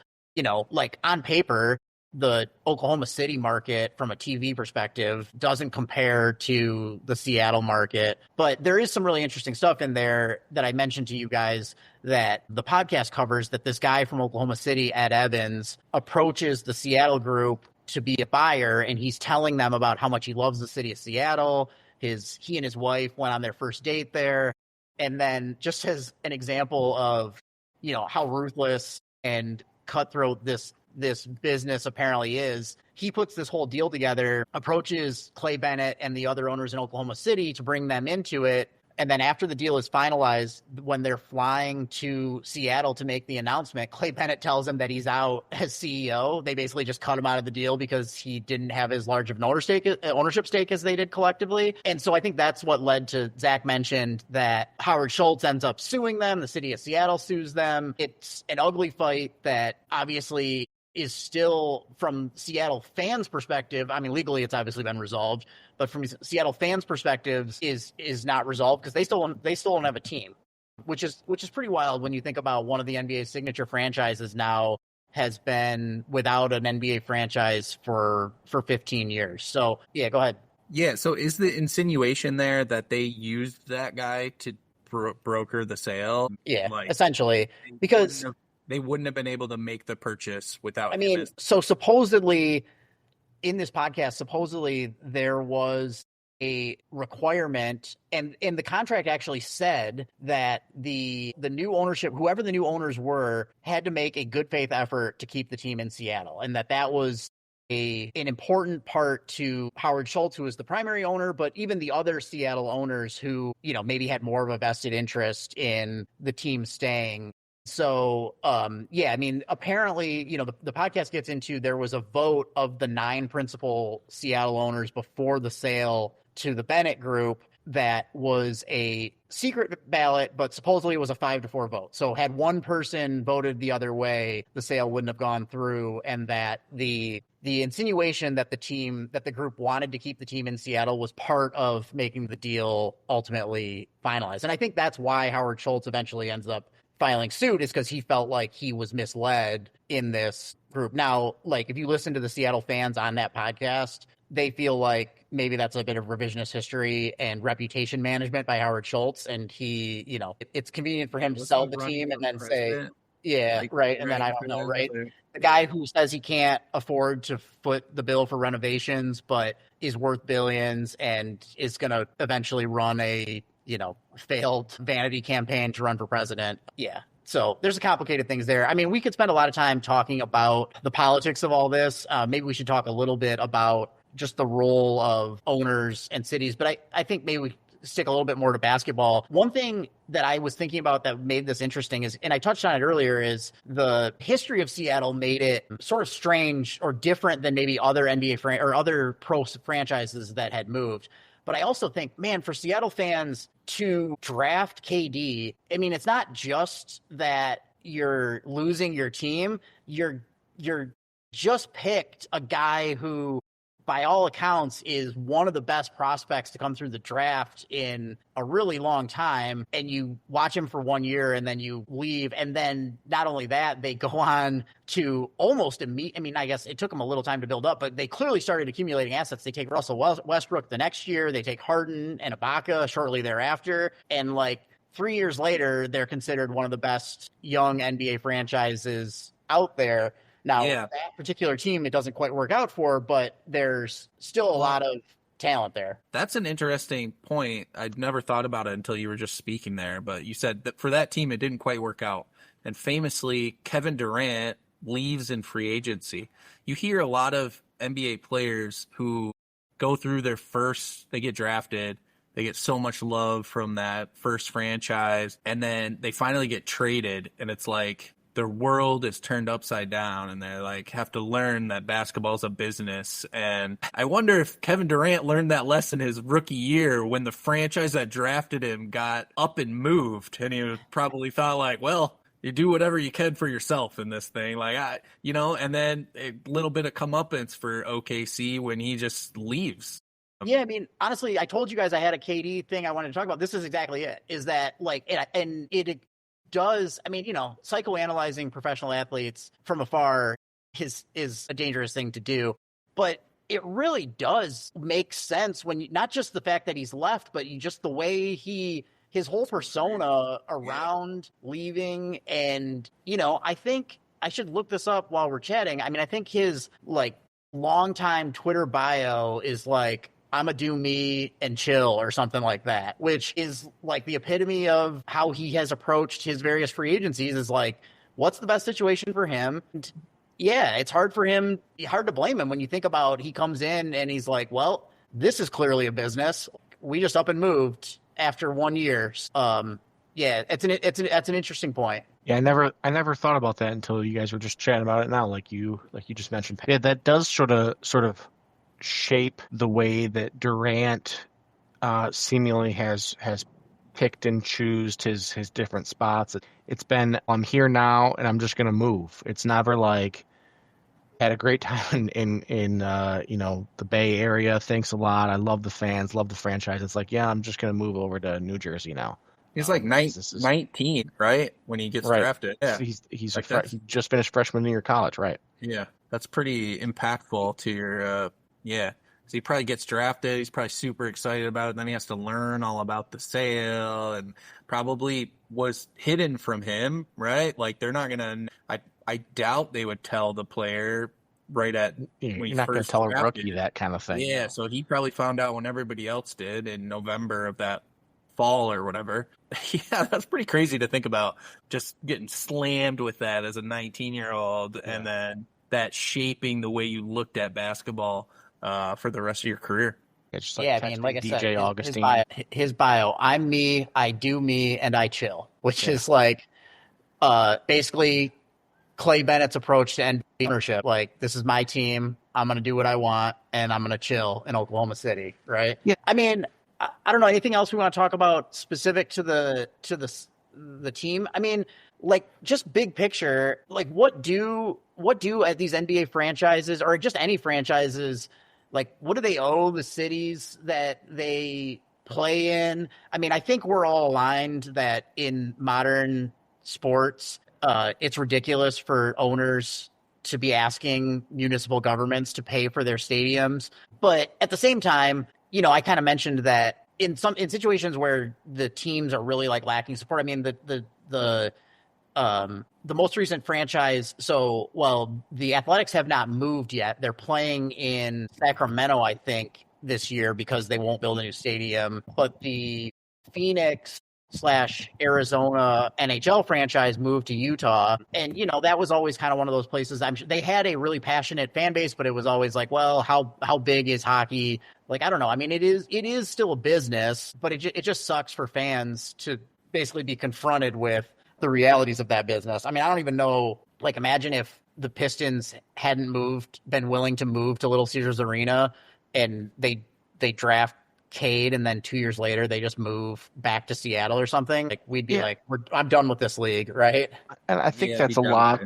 Like on paper, the Oklahoma City market from a TV perspective doesn't compare to the Seattle market. But there is some really interesting stuff in there that I mentioned to you guys that the podcast covers, that this guy from Oklahoma City, Ed Evans, approaches the Seattle group to be a buyer, and he's telling them about how much he loves the city of Seattle. He and his wife went on their first date there. And then, just as an example of, how ruthless and cutthroat this business apparently is, he puts this whole deal together, approaches Clay Bennett and the other owners in Oklahoma City to bring them into it. And then after the deal is finalized, when they're flying to Seattle to make the announcement, Clay Bennett tells them that he's out as CEO. They basically just cut him out of the deal because he didn't have as large of an ownership stake as they did collectively. And so I think that's what led to, Zach mentioned that Howard Schultz ends up suing them. The city of Seattle sues them. It's an ugly fight that obviously is still, from Seattle fans' perspective, I mean, legally it's obviously been resolved, but from Seattle fans' perspectives is not resolved because they still don't have a team, which is pretty wild when you think about one of the NBA's signature franchises now has been without an NBA franchise for 15 years. So yeah, go ahead. Yeah. So is the insinuation there that they used that guy to broker the sale? Yeah, essentially, because they wouldn't have been able to make the purchase without. I mean, so supposedly in this podcast, there was a requirement, and the contract actually said that the new ownership, whoever the new owners were, had to make a good faith effort to keep the team in Seattle, and that was an important part to Howard Schultz, who was the primary owner, but even the other Seattle owners who, maybe had more of a vested interest in the team staying. So, I mean, apparently, the podcast gets into, there was a vote of the 9 principal Seattle owners before the sale to the Bennett Group that was a secret ballot, but supposedly it was a 5-4 vote. So had one person voted the other way, the sale wouldn't have gone through, and that the insinuation that the group wanted to keep the team in Seattle was part of making the deal ultimately finalized. And I think that's why Howard Schultz eventually ends up filing suit, is because he felt like he was misled in this group. Now, like, if you listen to the Seattle fans on that podcast, they feel like maybe that's a bit of revisionist history and reputation management by Howard Schultz. And he, it's convenient for him to sell the team and then say, yeah, like, right. And then I don't know, right? The guy who says he can't afford to foot the bill for renovations, but is worth billions and is going to eventually run a, failed vanity campaign to run for president. Yeah. So there's complicated things there. I mean, we could spend a lot of time talking about the politics of all this. Maybe we should talk a little bit about just the role of owners and cities. But I think maybe we stick a little bit more to basketball. One thing that I was thinking about that made this interesting is, and I touched on it earlier, is the history of Seattle made it sort of strange or different than maybe other NBA or other pro franchises that had moved. But I also think, man, for Seattle fans to draft KD, I mean, it's not just that you're losing your team. You're just picked a guy who, by all accounts, is one of the best prospects to come through the draft in a really long time. And you watch him for 1 year and then you leave. And then not only that, they go on to almost I mean, I guess it took them a little time to build up, but they clearly started accumulating assets. They take Russell Westbrook the next year. They take Harden and Ibaka shortly thereafter. And like 3 years later, they're considered one of the best young NBA franchises out there. Now, that particular team, it doesn't quite work out for, but there's still a lot of talent there. That's an interesting point. I'd never thought about it until you were just speaking there, but you said that for that team, it didn't quite work out. And famously, Kevin Durant leaves in free agency. You hear a lot of NBA players who go through they get drafted, they get so much love from that first franchise, and then they finally get traded, and it's like their world is turned upside down and they're like have to learn that basketball is a business. And I wonder if Kevin Durant learned that lesson his rookie year when the franchise that drafted him got up and moved, and he probably thought like, well, you do whatever you can for yourself in this thing. Like, and then a little bit of comeuppance for OKC when he just leaves. Yeah, I mean, honestly, I told you guys I had a KD thing I wanted to talk about. This is exactly it, is that like, it does, I mean, psychoanalyzing professional athletes from afar is a dangerous thing to do, but it really does make sense when not just the fact that he's left, but just the way his whole persona around leaving. And, I think I should look this up while we're chatting. I mean, I think his like longtime Twitter bio is like, I'ma do me and chill or something like that, which is like the epitome of how he has approached his various free agencies, is like, what's the best situation for him? And yeah, it's hard to blame him when you think about he comes in and he's like, well, this is clearly a business. We just up and moved after 1 year. Yeah, that's an interesting point. Yeah, I never thought about that until you guys were just chatting about it now, like you just mentioned. Yeah, that does sort of shape the way that Durant seemingly has picked and choosed his different spots. It's been, I'm here now and I'm just going to move. It's never like, had a great time in the Bay Area. Thanks a lot. I love the fans, love the franchise. It's like, yeah, I'm just going to move over to New Jersey now. He's like 19, right? When he gets drafted. Yeah. He's like he just finished freshman year of college, right? Yeah. That's pretty impactful to your so he probably gets drafted. He's probably super excited about it. Then he has to learn all about the sale, and probably was hidden from him, right? Like they're not gonna. I doubt they would tell the player right at. You're not gonna tell a rookie that kind of thing. Yeah, so he probably found out when everybody else did in November of that fall or whatever. Yeah, that's pretty crazy to think about. Just getting slammed with that as a 19-year-old, and then that shaping the way you looked at basketball for the rest of your career. It's like, I mean, like I said, Augustine. His bio, I'm me, I do me, and I chill, which is like basically Clay Bennett's approach to NBA ownership. Like, this is my team. I'm going to do what I want, and I'm going to chill in Oklahoma City, right? Yeah. I mean, I don't know, anything else we want to talk about specific to the team? I mean, like, just big picture, like, what do at these NBA franchises, or just any franchises, like, what do they owe the cities that they play in? I mean, I think we're all aligned that in modern sports, it's ridiculous for owners to be asking municipal governments to pay for their stadiums. But at the same time, I kind of mentioned that in situations where the teams are really like lacking support. I mean, the most recent franchise. So, well, the Athletics have not moved yet. They're playing in Sacramento, I think, this year because they won't build a new stadium. But the Phoenix / Arizona NHL franchise moved to Utah. And, that was always kind of one of those places. I'm sure they had a really passionate fan base, but it was always like, well, how big is hockey? Like, I don't know. I mean, it is still a business, but it just sucks for fans to basically be confronted with the realities of that business. I mean, I don't even know, like, imagine if the Pistons hadn't been willing to move to Little Caesars Arena, and they draft Cade, and then 2 years later they just move back to Seattle or something. Like, we'd be like, I'm done with this league, right? And I think that's a lot.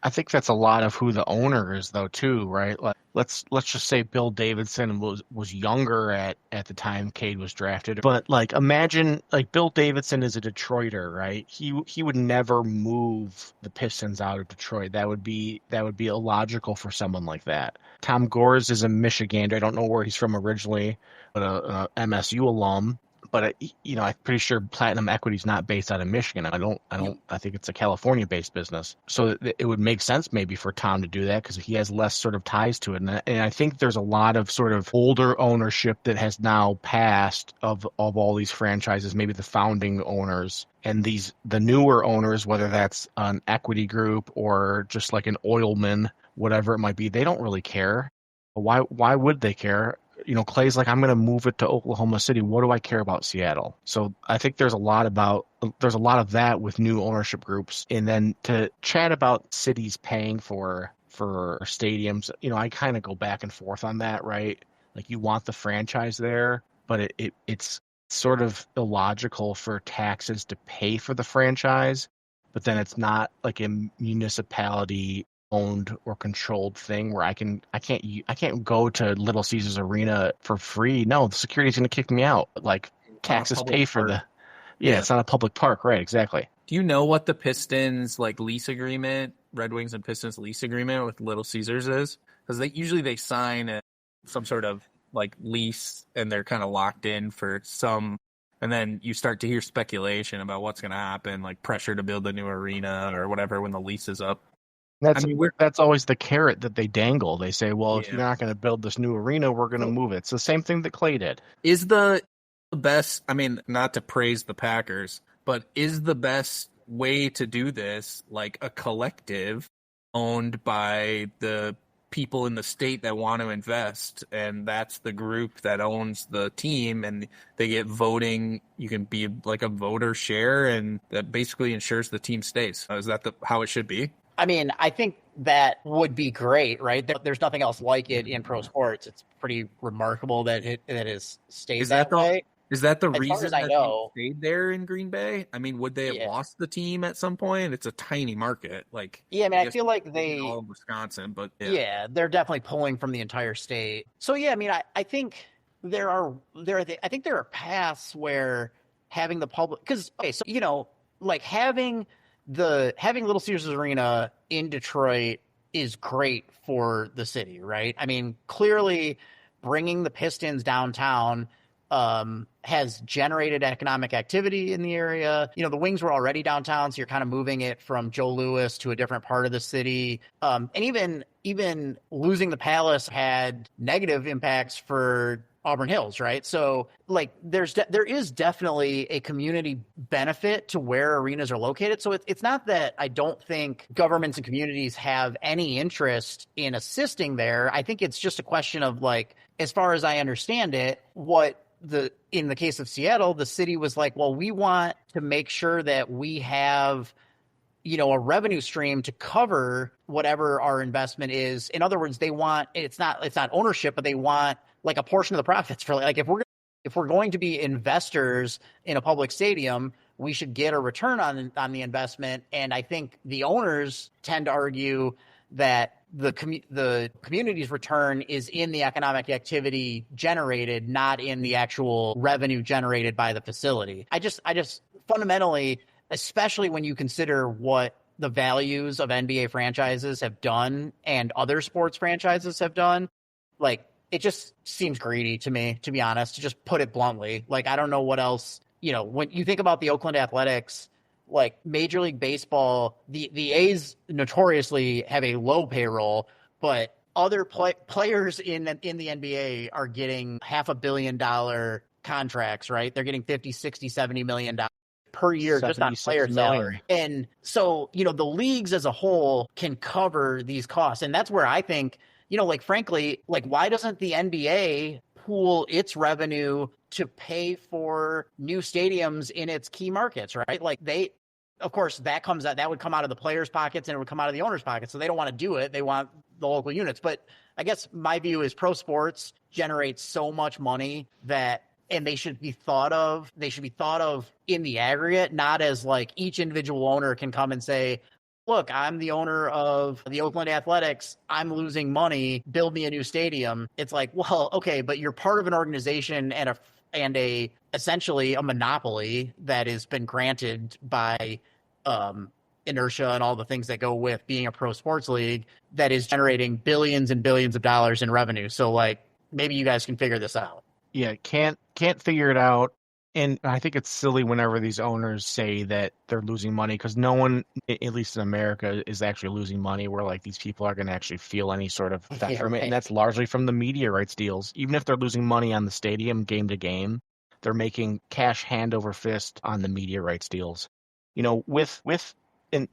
I think that's a lot of who the owner is, though, too, right? Like, let's just say Bill Davidson was younger at the time Cade was drafted, but like, imagine, like, Bill Davidson is a Detroiter, right? He would never move the Pistons out of Detroit. That would be illogical for someone like that. Tom Gores is a Michigander. I don't know where he's from originally, but a MSU alum. But I'm pretty sure Platinum Equity is not based out of Michigan. I think it's a California-based business. So it would make sense maybe for Tom to do that because he has less sort of ties to it. And I think there's a lot of sort of older ownership that has now passed of all these franchises, maybe the founding owners and the newer owners, whether that's an equity group or just like an oilman, whatever it might be. They don't really care. Why would they care? Clay's like, I'm going to move it to Oklahoma City. What do I care about Seattle? So I think there's a lot of that with new ownership groups. And then to chat about cities paying for stadiums, I kind of go back and forth on that, right? Like, you want the franchise there, but it's sort of illogical for taxes to pay for the franchise, but then it's not like a municipality owned or controlled thing where I can't go to Little Caesars Arena for free. No, the security's going to kick me out. Like, taxes pay for park. It's not a public park, right? Exactly. Do you know what the Pistons lease agreement, Red Wings and Pistons lease agreement with Little Caesars is? Because they sign some sort of lease, and they're kind of locked in for some. And then you start to hear speculation about what's going to happen, like pressure to build a new arena or whatever when the lease is up. That's always the carrot that they dangle. They say, well, if you're not going to build this new arena, we're going to move it. It's the same thing that Clay did. Is the best, not to praise the Packers, but is the best way to do this like a collective owned by the people in the state that want to invest, and that's the group that owns the team, and they get voting? You can be like a voter share, and that basically ensures the team stays. Is that how it should be? I mean, I think that would be great, right? There's nothing else like it in pro sports. It's pretty remarkable that it is stayed that way. Is that the reason as I know, they stayed there in Green Bay? I mean, would they have lost the team at some point? It's a tiny market. I feel like they all of Wisconsin, but they're definitely pulling from the entire state. So I think there are paths where having the public, because having Little Caesars Arena in Detroit is great for the city, right? I mean, clearly bringing the Pistons downtown has generated economic activity in the area. The Wings were already downtown, so you're kind of moving it from Joe Louis to a different part of the city. And even losing the Palace had negative impacts for Auburn Hills, right? So there is definitely a community benefit to where arenas are located. So it's not that I don't think governments and communities have any interest in assisting there. I think it's just a question of, as far as I understand it, in the case of Seattle, the city was like, well, we want to make sure that we have a revenue stream to cover whatever our investment is. In other words, they want, it's not ownership, but they want a portion of the profits for if we're if we're going to be investors in a public stadium, we should get a return on the investment. And I think the owners tend to argue that the community's return is in the economic activity generated, not in the actual revenue generated by the facility. I just fundamentally, especially when you consider what the values of NBA franchises have done and other sports franchises have done, like, it just seems greedy to me, to be honest, to just put it bluntly. Like, I don't know what else, when you think about the Oakland Athletics, like Major League Baseball, the A's notoriously have a low payroll, but other players in the NBA are getting $500 million contracts, right? They're getting 50, 60, 70 million dollars per year just on player salary. And so, the leagues as a whole can cover these costs. And that's where I think, frankly, why doesn't the NBA pool its revenue to pay for new stadiums in its key markets, right? Of course, that would come out of the players' pockets and it would come out of the owners' pockets. So they don't want to do it. They want the local units. But I guess my view is pro sports generates so much money and they should be thought of in the aggregate, not as each individual owner can come and say, look, I'm the owner of the Oakland Athletics. I'm losing money. Build me a new stadium. It's like, well, okay, but you're part of an organization and essentially a monopoly that has been granted by inertia and all the things that go with being a pro sports league that is generating billions and billions of dollars in revenue. So maybe you guys can figure this out. Yeah, can't figure it out. And I think it's silly whenever these owners say that they're losing money, because no one, at least in America, is actually losing money where these people are going to actually feel any sort of effect from it. And that's largely from the media rights deals. Even if they're losing money on the stadium game to game, they're making cash hand over fist on the media rights deals.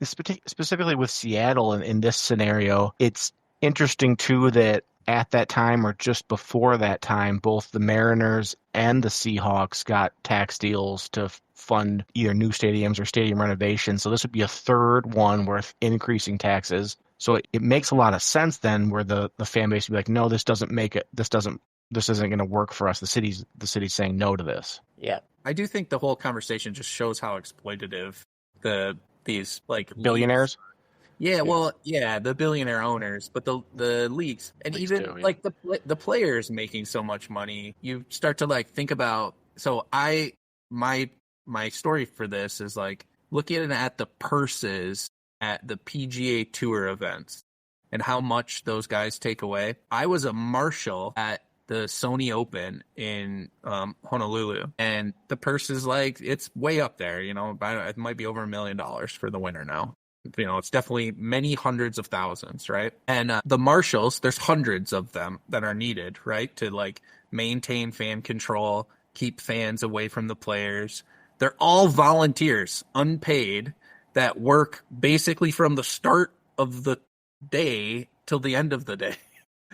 Specifically with Seattle in this scenario, it's interesting too that at that time or just before that time, both the Mariners and the Seahawks got tax deals to fund either new stadiums or stadium renovations. So this would be a third one worth increasing taxes. So it makes a lot of sense then where the fan base would be like, no, this doesn't make it. This isn't going to work for us. The city's saying no to this. Yeah. I do think the whole conversation just shows how exploitative these billionaires. Yeah, well, yeah, the billionaire owners, but the leagues and leagues even too, yeah. The players making so much money, you start to think about. So my story for this is looking at the purses at the PGA Tour events and how much those guys take away. I was a marshal at the Sony Open in Honolulu, and the purse is it's way up there. It might be over $1 million for the winner now. It's definitely many hundreds of thousands, right? And the marshals, there's hundreds of them that are needed, right? To maintain fan control, keep fans away from the players. They're all volunteers, unpaid, that work basically from the start of the day till the end of the day.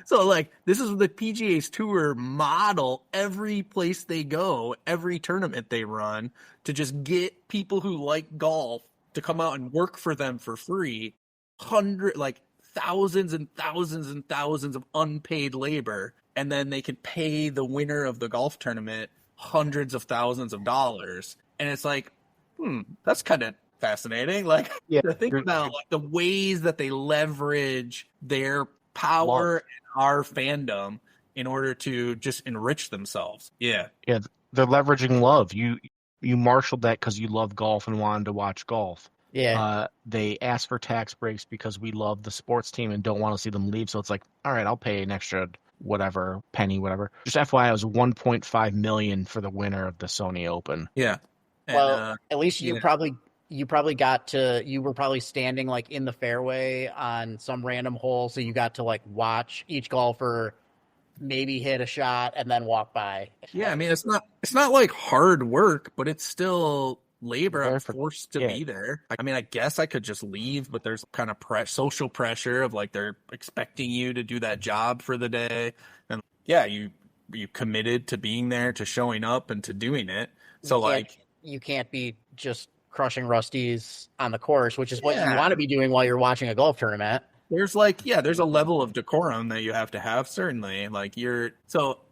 So this is the PGA's tour model every place they go, every tournament they run, to just get people who like golf to come out and work for them for free. Thousands and thousands and thousands of unpaid labor, and then they can pay the winner of the golf tournament hundreds of thousands of dollars. And it's that's kind of fascinating. To think about the ways that they leverage their power and our fandom in order to just enrich themselves. Yeah, they're leveraging love. You marshaled that because you love golf and wanted to watch golf. Yeah. They ask for tax breaks because we love the sports team and don't want to see them leave. So it's all right, I'll pay an extra penny, whatever. Just FYI, it was $1.5 million for the winner of the Sony Open. Yeah. And, at least you probably you were probably standing in the fairway on some random hole, so you got to watch each golfer maybe hit a shot and then walk by. Yeah, I mean it's not hard work, but it's still labor. I'm forced to be there. I mean, I guess I could just leave, but there's kind of social pressure of they're expecting you to do that job for the day, and you committed to being there, to showing up, and to doing it. So you can't be just crushing rusties on the course, which is what you want to be doing while you're watching a golf tournament. there's like, yeah, there's a level of decorum that you have to have, certainly. Like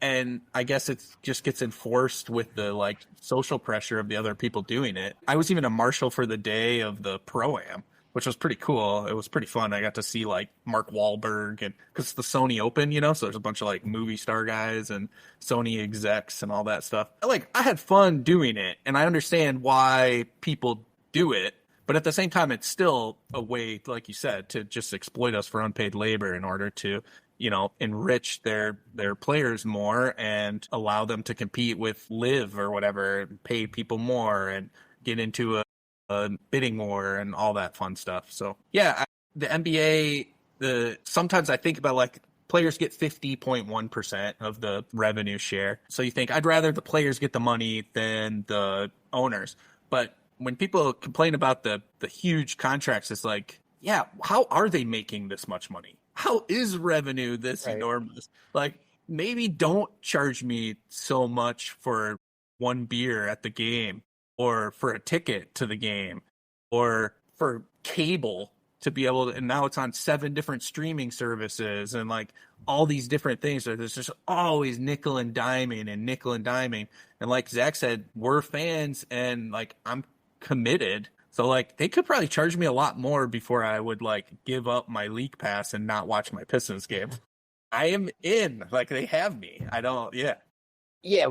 and I guess it just gets enforced with the like social pressure of the other people doing it. I was even a marshal for the day of the pro-am, which was pretty cool. It was pretty fun. I got to see like Mark Wahlberg, and because it's the Sony Open, so there's a bunch of like movie star guys and Sony execs and all that stuff. Like, I had fun doing it, and I understand why people do it. But at the same time, it's still a way, like you said, to just exploit us for unpaid labor in order to, enrich their players more and allow them to compete with Live or whatever, and pay people more and get into a bidding war and all that fun stuff. So yeah, the NBA, sometimes I think about like players get 50.1% of the revenue share. So you think I'd rather the players get the money than the owners, but when people complain about the huge contracts, it's like, yeah, how are they making this much money? How is revenue this enormous? Like, maybe don't charge me so much for one beer at the game, or for a ticket to the game, or for cable to be able to, and now it's on 7 different streaming services and like all these different things. So there's just always nickel and diming. And like Zach said, we're fans, and like I'm committed, so like they could probably charge me a lot more before I would like give up my league pass and not watch my Pistons game. I am in, like, they have me. I don't. Yeah,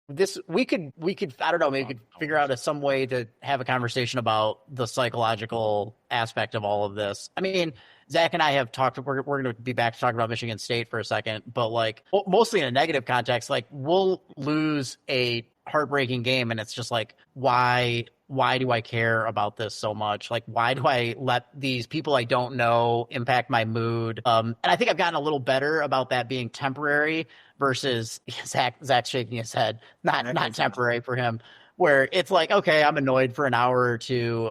this we could I don't know, maybe we could figure out some way to have a conversation about the psychological aspect of all of this. I mean, Zach and I have talked, we're going to be back to talking about Michigan State for a second, but like mostly in a negative context. Like, we'll lose a heartbreaking game and it's just like, why do I care about this so much? Like, why do I let these people I don't know impact my mood? And I think I've gotten a little better about that being temporary versus Zach shaking his head, not temporary for him, where it's like, okay, I'm annoyed for an hour or two.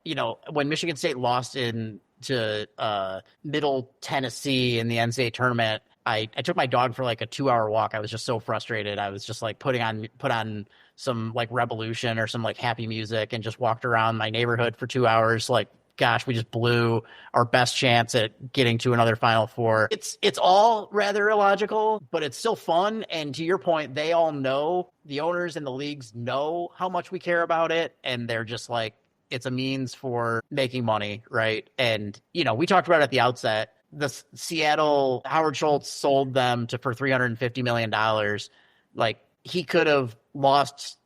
When Michigan State lost to Middle Tennessee in the NCAA tournament, I took my dog for like a 2-hour walk. I was just so frustrated. I was just like put on some like Revolution or some like happy music and just walked around my neighborhood for 2 hours. Like, gosh, we just blew our best chance at getting to another Final Four. It's all rather illogical, but it's still fun. And to your point, they all know, the owners and the leagues know how much we care about it. And they're just like, it's a means for making money, right? And, we talked about it at the outset. The Seattle, Howard Schultz sold them for $350 million. Like, he could have lost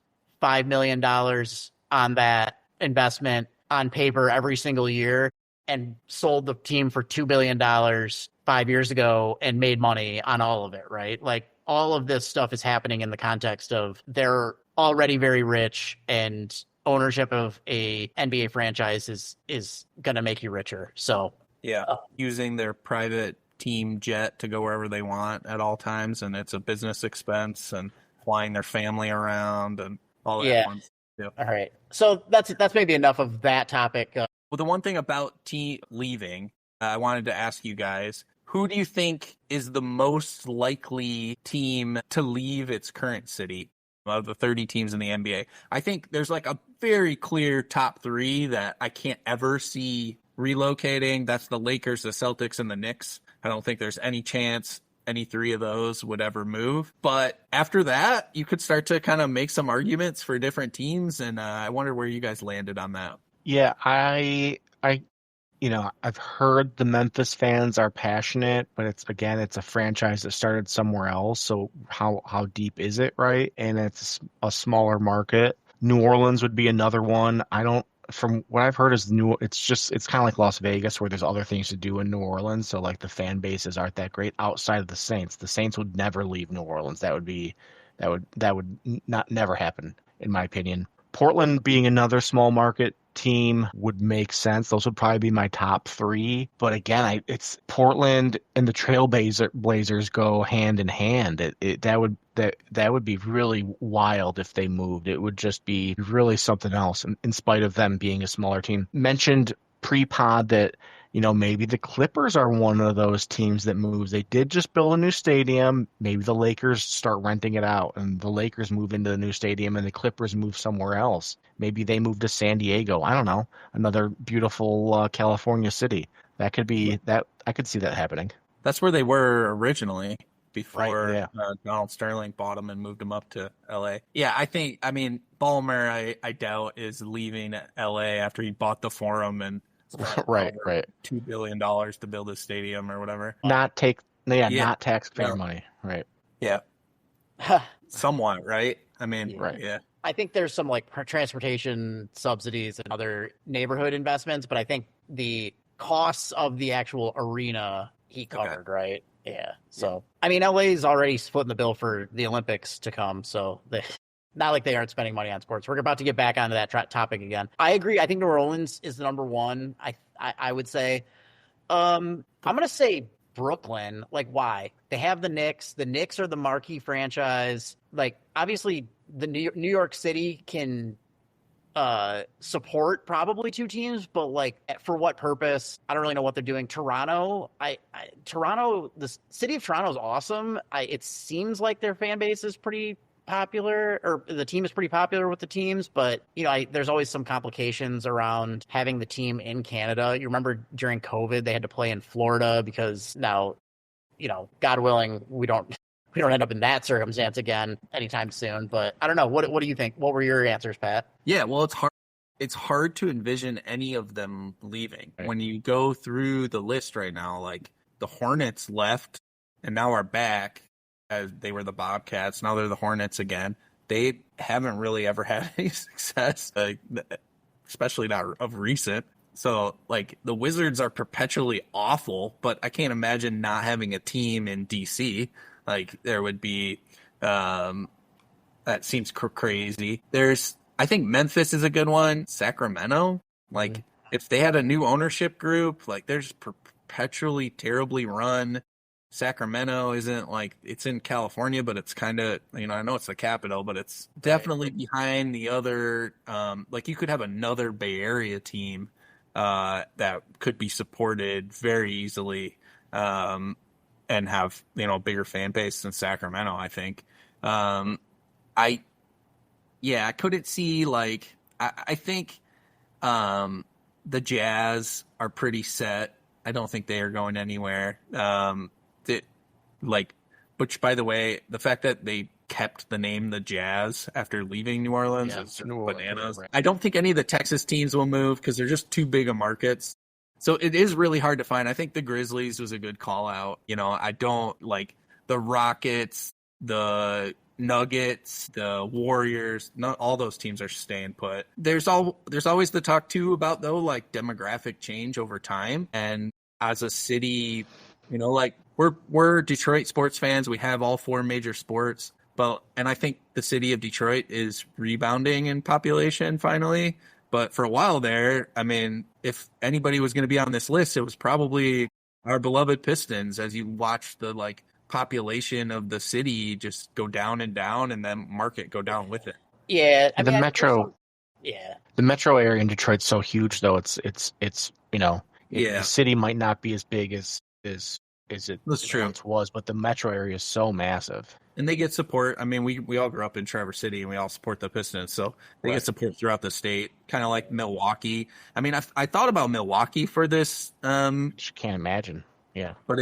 $5 million on that investment on paper every single year and sold the team for $2 billion 5 years ago and made money on all of it, right? Like, all of this stuff is happening in the context of they're already very rich, and ownership of a NBA franchise is going to make you richer. So yeah, using their private team jet to go wherever they want at all times, and it's a business expense, and flying their family around and all that fun stuff. Yeah. All right. So that's maybe enough of that topic. Well, the one thing about team leaving, I wanted to ask you guys, who do you think is the most likely team to leave its current city of the 30 teams in the NBA? I think there's like a very clear top 3 that I can't ever see relocating. That's the Lakers, the Celtics, and the Knicks. I don't think there's any chance any 3 of those would ever move. But after that, you could start to kind of make some arguments for different teams, and I wonder where you guys landed on that. Yeah, I've heard the Memphis fans are passionate, but it's a franchise that started somewhere else. So how deep is it, right? And it's a smaller market. New Orleans would be another one. From what I've heard, it's kind of like Las Vegas, where there's other things to do in New Orleans. So like the fan bases aren't that great outside of the Saints. The Saints would never leave New Orleans. That would not never happen, in my opinion. Portland being another small market team would make sense. Those would probably be my top 3. But again, it's Portland and the Trailblazers go hand in hand. That would be really wild if they moved. It would just be really something else, in spite of them being a smaller team. Mentioned pre-pod that maybe the Clippers are one of those teams that moves. They did just build a new stadium. Maybe the Lakers start renting it out, and the Lakers move into the new stadium, and the Clippers move somewhere else. Maybe they move to San Diego. I don't know, another beautiful California city. That could be that. I could see that happening. That's where they were originally before Right, yeah. Donald Sterling bought them and moved them up to L.A. Yeah, I mean, Ballmer, I doubt is leaving L.A. after he bought the Forum and spent Right. $2 billion to build a stadium or whatever. Not Yeah. not taxpayer No. money. Right. Yeah, somewhat, right? I mean, Right. yeah. I think there's some like transportation subsidies and other neighborhood investments, but I think the costs of the actual arena he covered, right? Yeah. So, I mean, LA's already footing the bill for the Olympics to come, so not like they aren't spending money on sports. We're about to get back onto that topic again. I agree. I think New Orleans is the number one. I would say. I'm gonna say Brooklyn. Like, why? They have the Knicks. The Knicks are the marquee franchise. Like, obviously, the New York City can support probably two teams, but like for what purpose? I don't really know what they're doing. Toronto, Toronto, the city of Toronto is awesome. It seems like their fan base is pretty popular, or the team is pretty popular with the teams, but you know, there's always some complications around having the team in Canada. You remember during COVID, they had to play in Florida because now, you know, God willing, we don't end up in that circumstance again anytime soon. But I don't know. What do you think? What were your answers, Pat? Yeah, well, it's hard to envision any of them leaving. Right. When you go through the list right now, like the Hornets left and now are back as they were the Bobcats. Now they're the Hornets again. They haven't really ever had any success, especially not of recent. So, like, the Wizards are perpetually awful, but I can't imagine not having a team in DC. Like, there would be, that seems crazy. I think Memphis is a good one. Sacramento, like, if they had a new ownership group, like, there's perpetually terribly run. Sacramento isn't like, it's in California, but it's kind of, you know, I know it's the capital, but it's definitely behind the other, like, you could have another Bay Area team that could be supported very easily and have, you know, a bigger fan base than Sacramento, I think. I couldn't see, like, I think the Jazz are pretty set. I don't think they are going anywhere. Which, by the way, the fact that they kept the name the Jazz after leaving New Orleans is bananas. Right. I don't think any of the Texas teams will move because they're just too big of markets. So it is really hard to find. I think the Grizzlies was a good call out. You know, I don't like the Rockets, the Nuggets, the Warriors. All those teams are staying put. There's always the talk too about, though, like demographic change over time. And as a city, you know, like we're Detroit sports fans. We have all four major sports. And I think the city of Detroit is rebounding in population finally. But for a while there, I mean, if anybody was going to be on this list, it was probably our beloved Pistons. As you watch the like population of the city just go down and down, and then market go down with it. Yeah, I mean, the metro area in Detroit's so huge, though. It's you know, the city might not be as big as it once was, but the metro area is so massive. And they get support. I mean, we all grew up in Traverse City, and we all support the Pistons, so they get support throughout the state. Kind of like Milwaukee. I mean, I thought about Milwaukee for this. You can't imagine. Yeah, but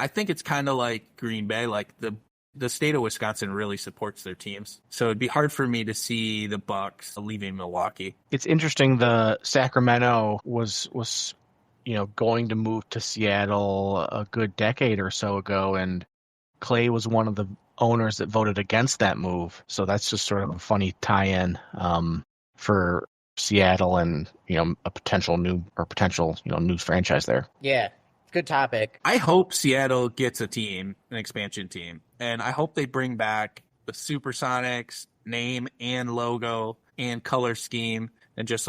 I think it's kind of like Green Bay. Like the state of Wisconsin really supports their teams, so it'd be hard for me to see the Bucks leaving Milwaukee. It's interesting. The Sacramento was you know, going to move to Seattle a good decade or so ago, and Clay was one of the owners that voted against that move. So that's just sort of a funny tie-in for Seattle and, you know, a potential new news franchise there. Yeah, good topic. I hope Seattle gets an expansion team, and I hope they bring back the Supersonics name and logo and color scheme, and just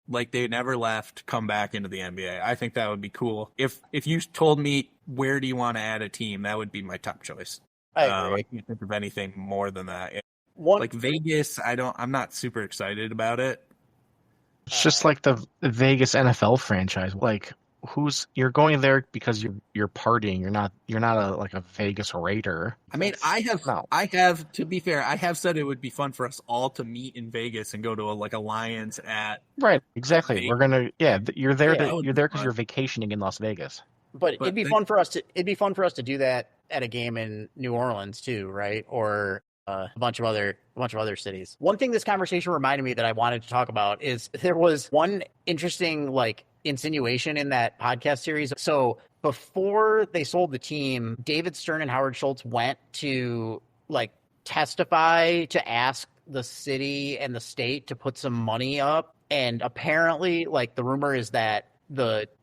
like they never left, come back into the NBA. I think that would be cool. If you told me where do you want to add a team, that would be my top choice. I agree. I can't think of anything more than that. Like Vegas, I'm not super excited about it. It's just like the Vegas NFL franchise. Like, you're going there because you're partying. You're not a Vegas Raider. I mean, No. I have, to be fair, I have said it would be fun for us all to meet in Vegas and go to a Lions at Right, exactly. Vegas. We're gonna you're there Yeah. you're there because you're vacationing in Las Vegas. But it'd be fun for us to do that at a game in New Orleans too, right? Or a bunch of other cities. One thing this conversation reminded me that I wanted to talk about is there was one interesting insinuation in that podcast series. So before they sold the team, David Stern and Howard Schultz went to testify to ask the city and the state to put some money up, and apparently the rumor is that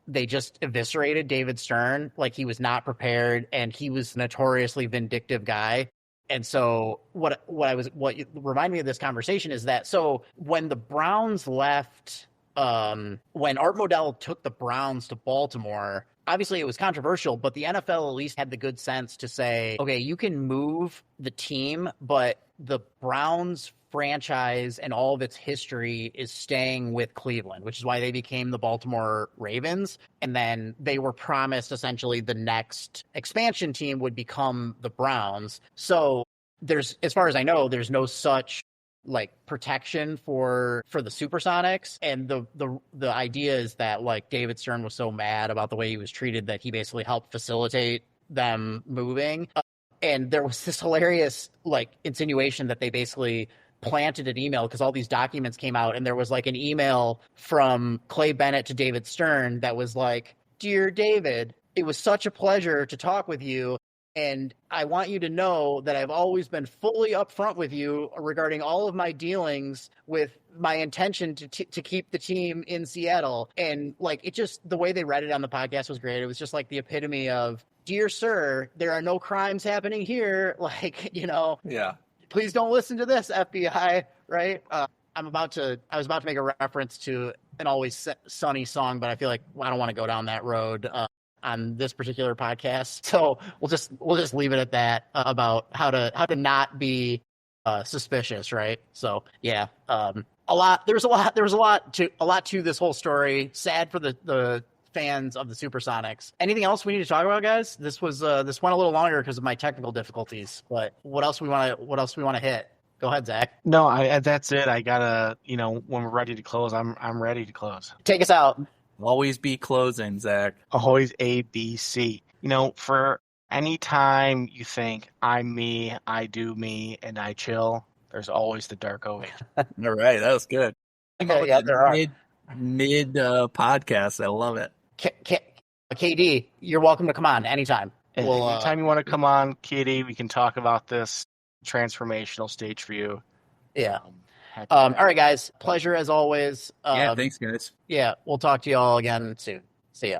they just eviscerated David Stern. He was not prepared, and he was a notoriously vindictive guy. And so what reminded me of this conversation is that, so when the Browns left, when Art Modell took the Browns to Baltimore, obviously it was controversial, but the NFL at least had the good sense to say, okay, you can move the team, but the Browns franchise and all of its history is staying with Cleveland, which is why they became the Baltimore Ravens. And then they were promised essentially the next expansion team would become the Browns. So as far as I know, there's no such protection for the Supersonics. And the idea is that David Stern was so mad about the way he was treated that he basically helped facilitate them moving. And there was this hilarious insinuation that they basically planted an email, because all these documents came out, and there was an email from Clay Bennett to David Stern that was "Dear David, it was such a pleasure to talk with you, and I want you to know that I've always been fully upfront with you regarding all of my dealings with my intention to keep the team in Seattle." And it just, the way they read it on the podcast was great. It was just the epitome of, "Dear sir, there are no crimes happening here. Yeah. Please don't listen to this, FBI," right? I was about to make a reference to an Always Sunny song, but I feel like I don't want to go down that road on this particular podcast. So we'll just leave it at that, about how to not be suspicious, right? So yeah, there was a lot to this whole story. Sad for the fans of the Supersonics. Anything else we need to talk about, guys? This went a little longer because of my technical difficulties, but what else we want to hit? Go ahead, Zach. No, that's it. I gotta, when we're ready to close, I'm ready to close. Take us out. Always be closing, Zach. Always ABC. For any time you think I'm me, I do me, and I chill, there's always the dark ocean. All right, that was good. Yeah, there are. Mid podcast. I love it. KD, you're welcome to come on anytime. Anytime you want to come on, KD, we can talk about this transformational stage for you. Yeah. All right, guys. Pleasure as always. Yeah, thanks, guys. Yeah, we'll talk to you all again soon. See ya.